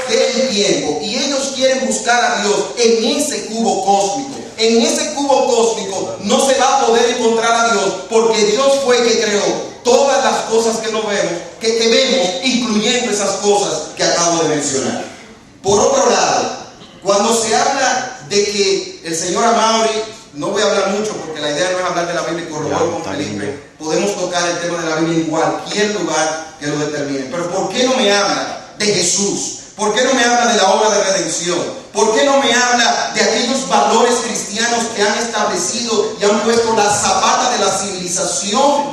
Del tiempo, y ellos quieren buscar a Dios en ese cubo cósmico. En ese cubo cósmico no se va a poder encontrar a Dios, porque Dios fue el que creó todas las cosas que nos vemos, que vemos, incluyendo esas cosas que acabo de mencionar. Por otro lado, cuando se habla de que el señor Amaury, no voy a hablar mucho porque la idea no es hablar de la Biblia y corroborar con Felipe, podemos tocar el tema de la Biblia en cualquier lugar que lo determine, pero ¿por qué no me habla de Jesús? ¿Por qué no me habla de la obra de redención? ¿Por qué no me habla de aquellos valores cristianos que han establecido y han puesto la zapata de la civilización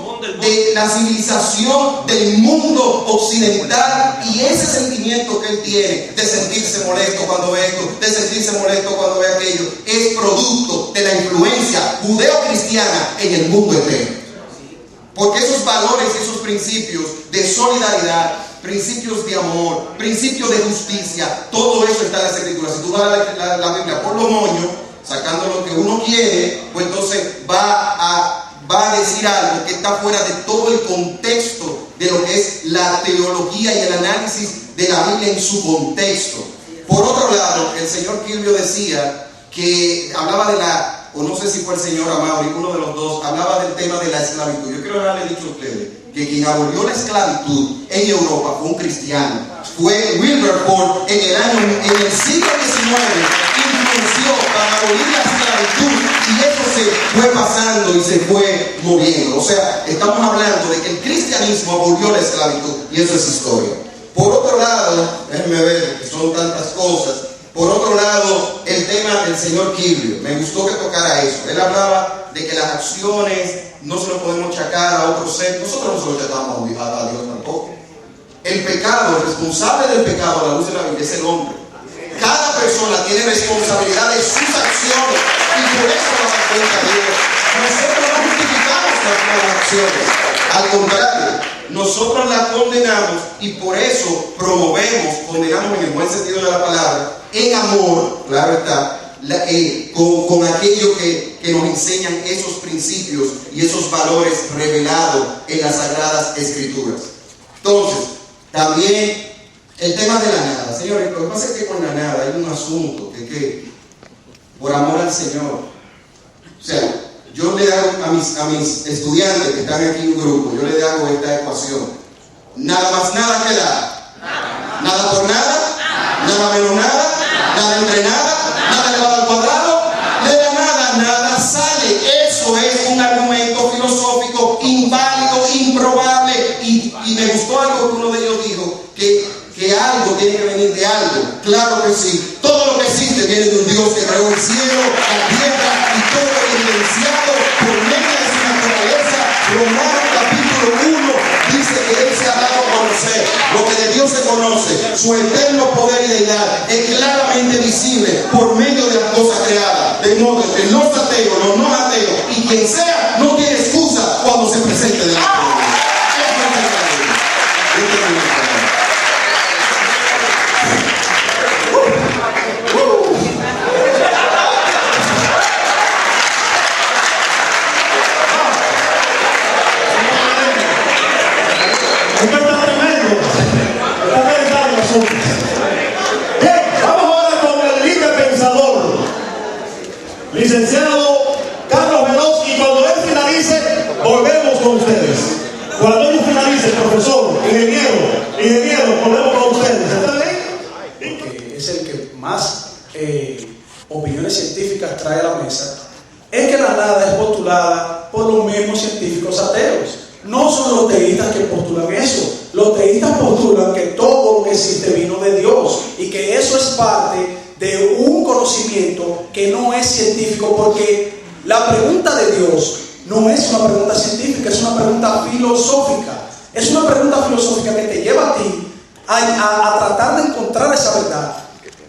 del mundo occidental? Y ese sentimiento que él tiene de sentirse molesto cuando ve esto, de sentirse molesto cuando ve aquello, es producto de la influencia judeo-cristiana en el mundo entero. Porque esos valores y esos principios de solidaridad, principios de amor, principios de justicia, todo eso está en las Escrituras. Si tú vas a la Biblia por los moños, sacando lo que uno quiere, pues entonces va a decir algo que está fuera de todo el contexto de lo que es la teología y el análisis de la Biblia en su contexto. Por otro lado, el señor Quilvio decía que hablaba o no sé si fue el señor Amaury, uno de los dos, hablaba del tema de la esclavitud. Yo quiero haberle dicho a ustedes que quien abolió la esclavitud en Europa fue un cristiano. Fue Wilberforce en el siglo XIX, influenció para abolir la esclavitud, y eso se fue pasando y se fue moviendo. O sea, estamos hablando de que el cristianismo abolió la esclavitud, y eso es historia. Por otro lado, déjenme ver, que son tantas cosas. Por otro lado, el tema del señor Quilvio, me gustó que tocara eso. Él hablaba de que las acciones no se lo podemos achacar a otro ser. Nosotros no se lo achacamos a Dios tampoco. El pecado, el responsable del pecado a la luz de la Biblia es el hombre. Cada persona tiene responsabilidad de sus acciones, y por eso no da cuenta a Dios. Nosotros no justificamos nuestras acciones, al contrario, nosotros las condenamos, y por eso condenamos en el buen sentido de la palabra, en amor, claro está, con aquello que nos enseñan esos principios y esos valores revelados en las Sagradas Escrituras. Entonces, también el tema de la nada. Señores, lo que pasa es que con la nada hay un asunto que por amor al Señor, o sea, yo le hago a mis estudiantes que están aquí en un grupo, yo les hago esta ecuación: nada más nada que dar, nada por nada, nada menos nada, nada entre nada, nada elevado al cuadrado, de la nada nada sale. Eso es un argumento filosófico inválido, improbable, y me gustó algo que uno de ellos dijo, que algo tiene que venir de algo. Claro que sí, todo lo que existe viene de un Dios que creó el cielo, la tierra y todo lo evidenciado por medio de su naturaleza. Romanos capítulo 1 dice que Él se ha dado a conocer. Lo que de Dios se conoce, su eterno poder y deidad, es claramente visible por medio de las cosas creadas. De modo que los ateos, los no ateos y quien sea, no tiene excusa cuando se presente delante de Dios. Bien, vamos ahora con el líder licenciado Carlos Veloz, y cuando él finalice, volvemos con ustedes. Cuando él finalice, profesor, ingeniero, volvemos con ustedes. ¿Está bien? Que es el que más opiniones científicas trae a la mesa, es que la nada es postulada por los mismos científicos ateos. No son los teístas que postulan eso. Los teístas postulan que todo lo que existe vino de Dios y que eso es parte de un conocimiento que no es científico, porque la pregunta de Dios no es una pregunta científica, es una pregunta filosófica. Es una pregunta filosófica que te lleva a ti a tratar de encontrar esa verdad,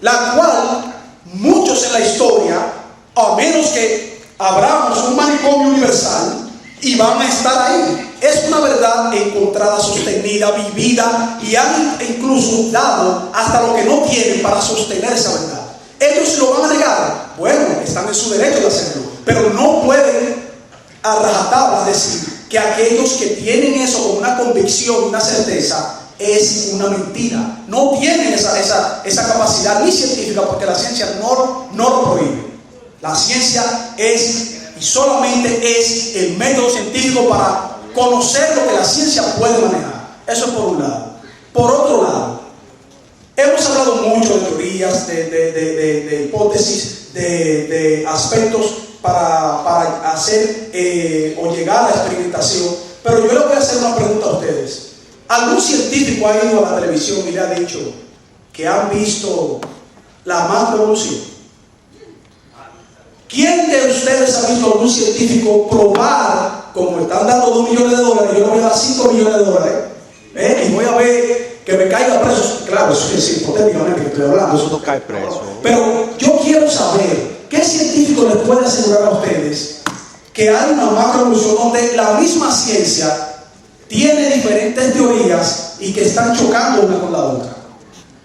la cual muchos en la historia, a menos que abramos un manicomio universal, y van a estar ahí. Es una verdad encontrada, sostenida, vivida, y han incluso dado hasta lo que no tienen para sostener esa verdad. Ellos lo van a negar. Bueno, están en su derecho de hacerlo, pero no pueden a rajatabla decir que aquellos que tienen eso como una convicción, una certeza, es una mentira. No tienen esa capacidad ni científica, porque la ciencia no lo prohíbe. La ciencia es y solamente es el método científico para conocer lo que la ciencia puede manejar. Eso es por un lado. Por otro lado, hemos hablado mucho de teorías, de hipótesis, de aspectos para hacer o llegar a la experimentación. Pero yo les voy a hacer una pregunta a ustedes. ¿Algún científico ha ido a la televisión y le ha dicho que han visto la macroevolución? ¿Quién de ustedes ha visto a algún científico probar, como me están dando $2 millones, yo le voy a dar $5 millones, y voy a ver que me caiga preso? Claro, eso es hipotéticamente que estoy hablando. Eso no cae preso. Pero yo quiero saber, ¿qué científico les puede asegurar a ustedes que hay una macroevolución donde la misma ciencia tiene diferentes teorías y que están chocando una con la otra?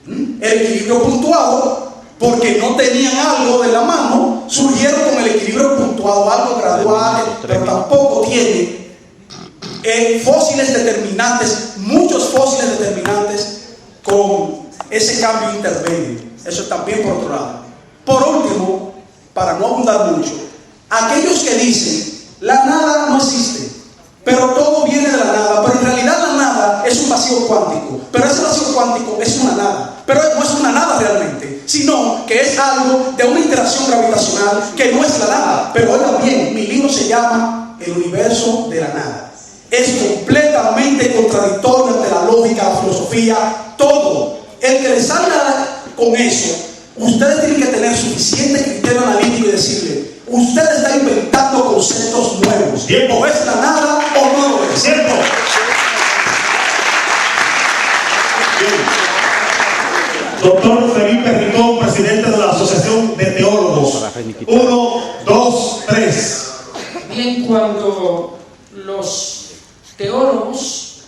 El equilibrio puntuado, porque no tenían algo de la mano, surgieron con el equilibrio puntuado, algo gradual, pero tampoco tienen fósiles determinantes, muchos fósiles determinantes con ese cambio intermedio. Eso también por otro lado. Por último, para no abundar mucho, aquellos que dicen la nada no existe, pero todo viene de la nada, pero en realidad la nada es un vacío cuántico, pero ese vacío cuántico es una nada, pero no es una nada realmente, sino que es algo de una interacción gravitacional que no es la nada. Pero oigan bien, mi libro se llama El universo de la nada. Es completamente contradictorio ante la lógica, la filosofía, todo. El que le salga con eso, ustedes tienen que tener suficiente criterio analítico y decirle: usted está inventando conceptos nuevos. O es la nada o no lo es. ¿Cierto? Doctor Felipe Rincón, presidente de la Asociación de Teólogos. 1, 2, 3. Bien, cuando los teólogos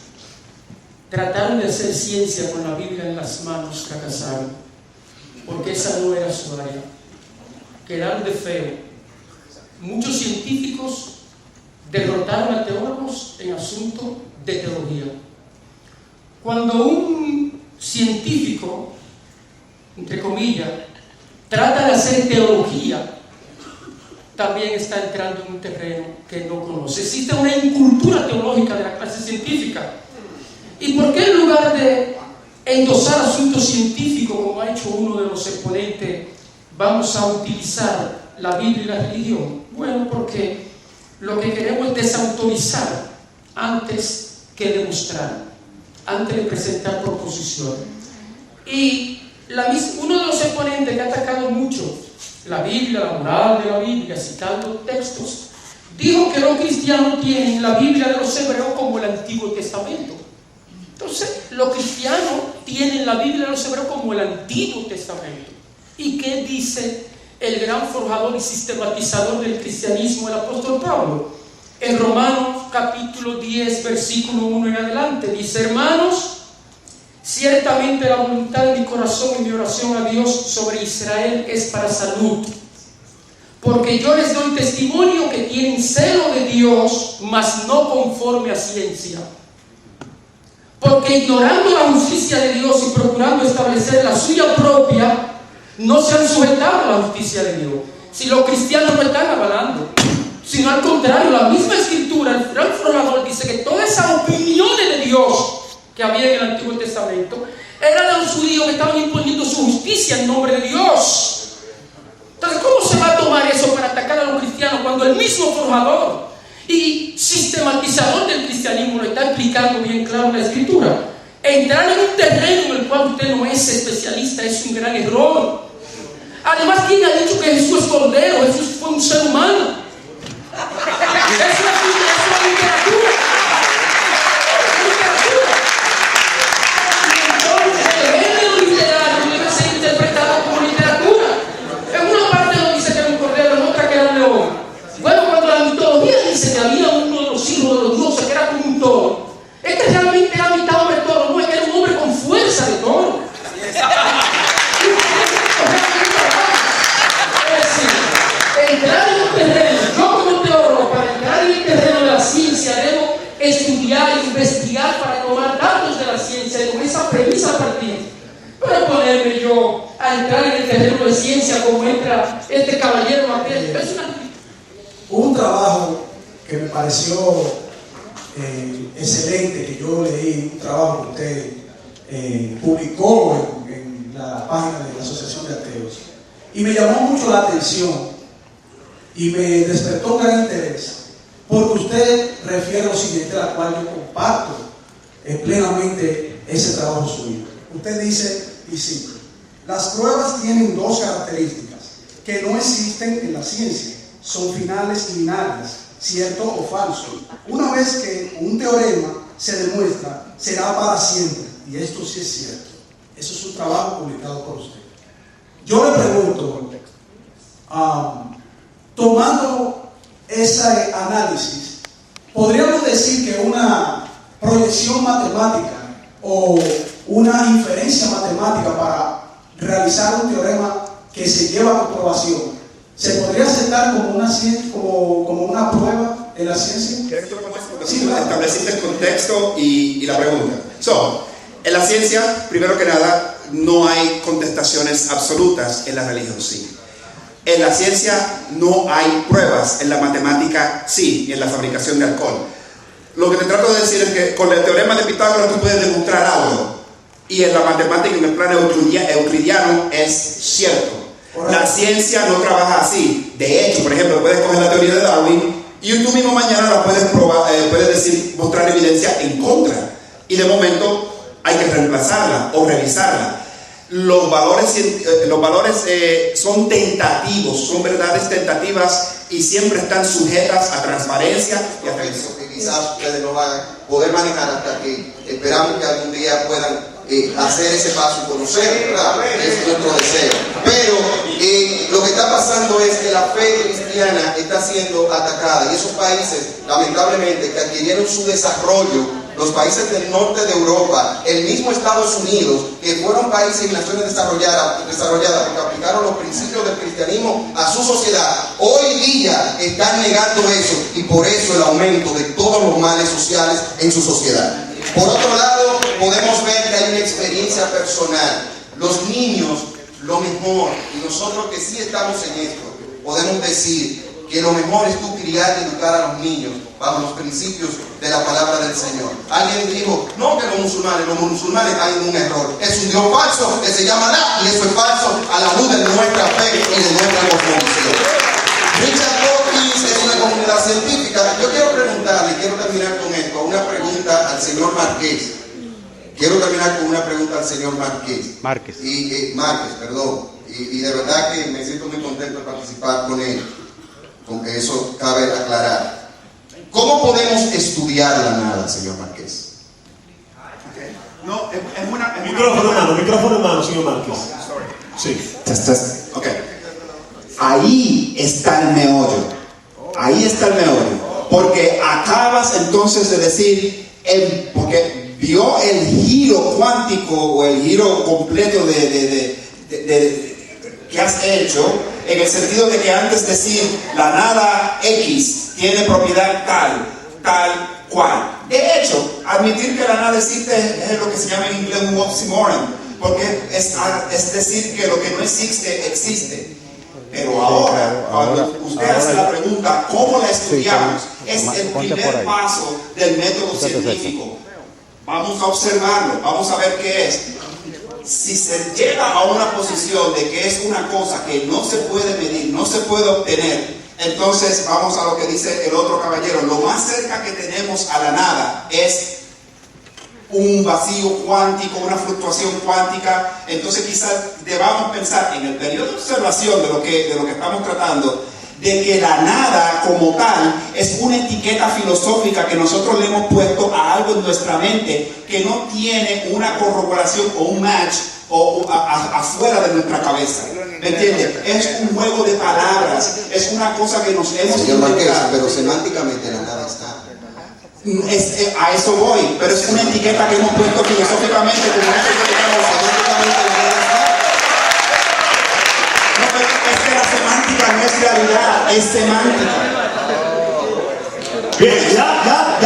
trataron de hacer ciencia con la Biblia en las manos, fracasaron, porque esa no era su área. Quedaron de feo. Muchos científicos derrotaron a teólogos en asuntos de teología. Cuando un científico, entre comillas, trata de hacer teología, también está entrando en un terreno que no conoce. Existe una incultura teológica de la clase científica. ¿Y por qué en lugar de endosar asuntos científicos, como ha hecho uno de los exponentes, vamos a utilizar la Biblia y la religión? Bueno, porque lo que queremos es desautorizar antes que demostrar, antes de presentar proposiciones. Y uno de los exponentes que ha atacado mucho la Biblia, la moral de la Biblia, citando textos, dijo que los cristianos tienen la Biblia de los hebreos como el Antiguo Testamento. Entonces, los cristianos tienen la Biblia de los hebreos como el Antiguo Testamento. ¿Y qué dice el gran forjador y sistematizador del cristianismo, el apóstol Pablo? En Romanos capítulo 10, versículo 1 en adelante, dice: hermanos, ciertamente la voluntad de mi corazón y mi oración a Dios sobre Israel es para salud, porque yo les doy testimonio que tienen celo de Dios, mas no conforme a ciencia. Porque ignorando la justicia de Dios y procurando establecer la suya propia, no se han sujetado a la justicia de Dios, si los cristianos no están avalando, sino al contrario, la misma escritura, el gran formador dice que todas esas opiniones de Dios que había en el Antiguo Testamento eran de los judíos que estaban imponiendo su justicia en nombre de Dios. Entonces, ¿cómo se va a tomar eso para atacar a los cristianos cuando el mismo formador y sistematizador del cristianismo lo está explicando bien claro en la escritura? Entrar en un terreno en el cual usted no es especialista es un gran error. Además, ¿quién ha dicho que Jesús es cordero? Jesús fue un ser humano. Es una literatura. Entonces, el género literario debe ser interpretado como literatura. En una parte no dice que era un cordero, en otra que era un león. Bueno, cuando la mitología dice que había uno de los hijos de los dioses que era como un toro, es que realmente era mitad hombre toro, no es que era un hombre con fuerza de toro. Entrar en un terreno, yo como teólogo, para entrar en el terreno de la ciencia debo estudiar e investigar para tomar datos de la ciencia y con esa premisa partir. Pero ponerme yo a entrar en el terreno de ciencia como entra este caballero aquel, es una... Hubo un trabajo que me pareció excelente, que yo leí, un trabajo que usted publicó en la página de la Asociación de Ateos, y me llamó mucho la atención y me despertó un gran interés, porque usted refiere lo siguiente, a la cual yo comparto plenamente ese trabajo suyo. Usted dice, y cito, las pruebas tienen dos características que no existen en la ciencia, son finales y binarias, cierto o falso. Una vez que un teorema se demuestra, será para siempre, y esto sí es cierto. Eso es un trabajo publicado por usted. Yo le pregunto, tomando ese análisis, ¿podríamos decir que una proyección matemática o una inferencia matemática para realizar un teorema que se lleva a comprobación se podría aceptar como una ciencia, como una prueba en la ciencia? ¿Quieres que tú lo contestes? Sí, claro. Estableciste el contexto y la pregunta. En la ciencia, primero que nada, no hay contestaciones absolutas. En la religión sí. En la ciencia no hay pruebas, en la matemática sí, y en la fabricación de alcohol. Lo que te trato de decir es que con el teorema de Pitágoras tú puedes demostrar algo, y en la matemática, en el plano euclidiano, es cierto. La ciencia no trabaja así. De hecho, por ejemplo, puedes coger la teoría de Darwin y tú mismo mañana la puedes probar, puedes decir, mostrar evidencia en contra, y de momento hay que reemplazarla o revisarla. Los valores son tentativos, son verdades tentativas y siempre están sujetas a transparencia y a revisión. Que quizás ustedes no van a poder manejar hasta que esperamos que algún día puedan hacer ese paso y conocer, ¿verdad? Es nuestro deseo. Pero lo que está pasando es que la fe cristiana está siendo atacada, y esos países, lamentablemente, que adquirieron su desarrollo, los países del norte de Europa, el mismo Estados Unidos, que fueron países y naciones desarrolladas porque aplicaron los principios del cristianismo a su sociedad, hoy día están negando eso, y por eso el aumento de todos los males sociales en su sociedad. Por otro lado, podemos ver que hay una experiencia personal. Los niños, lo mejor, y nosotros que sí estamos en esto, podemos decir que lo mejor es tú criar y educar a los niños bajo los principios de la palabra del Señor. Alguien dijo, no, que los musulmanes caen en un error. Es un Dios falso que se llama Alá, y eso es falso a la luz de nuestra fe y de nuestra cosmovisión. Richard Dawkins es una comunidad científica. Yo quiero preguntarle, quiero terminar con esto, una pregunta al señor Márquez. Márquez, perdón. Y de verdad que me siento muy contento de participar con él, con que eso cabe aclarar. ¿Cómo podemos estudiar la nada, señor Márquez? No, es una... Micrófono en mano, señor Márquez. Sí. Ok. Ahí está el meollo. Porque acabas entonces de decir, porque vio el giro cuántico o el giro completo que has hecho, en el sentido de que antes decir la nada X tiene propiedad tal cual. De hecho, admitir que la nada existe es lo que se llama en inglés un oxymoron, porque es decir que lo que no existe, existe. Pero ahora, cuando usted hace la pregunta, ¿cómo la estudiamos? Es el primer paso del método científico. Vamos a observarlo, vamos a ver qué es. Si se llega a una posición de que es una cosa que no se puede medir, no se puede obtener, entonces vamos a lo que dice el otro caballero. Lo más cerca que tenemos a la nada es un vacío cuántico, una fluctuación cuántica. Entonces quizás debamos pensar en el periodo de observación de lo que estamos tratando, de que la nada como tal es una etiqueta filosófica que nosotros le hemos puesto a algo en nuestra mente que no tiene una corroboración o un match afuera de nuestra cabeza. ¿Me entiendes? Es un juego de palabras, es una cosa que nos hemos inventado. Pero semánticamente la nada está. A eso voy, pero es una etiqueta que hemos puesto filosóficamente como eso que tenemos semánticamente la nada está. No, pero es que la semántica no es realidad, es semántica. Bien, ya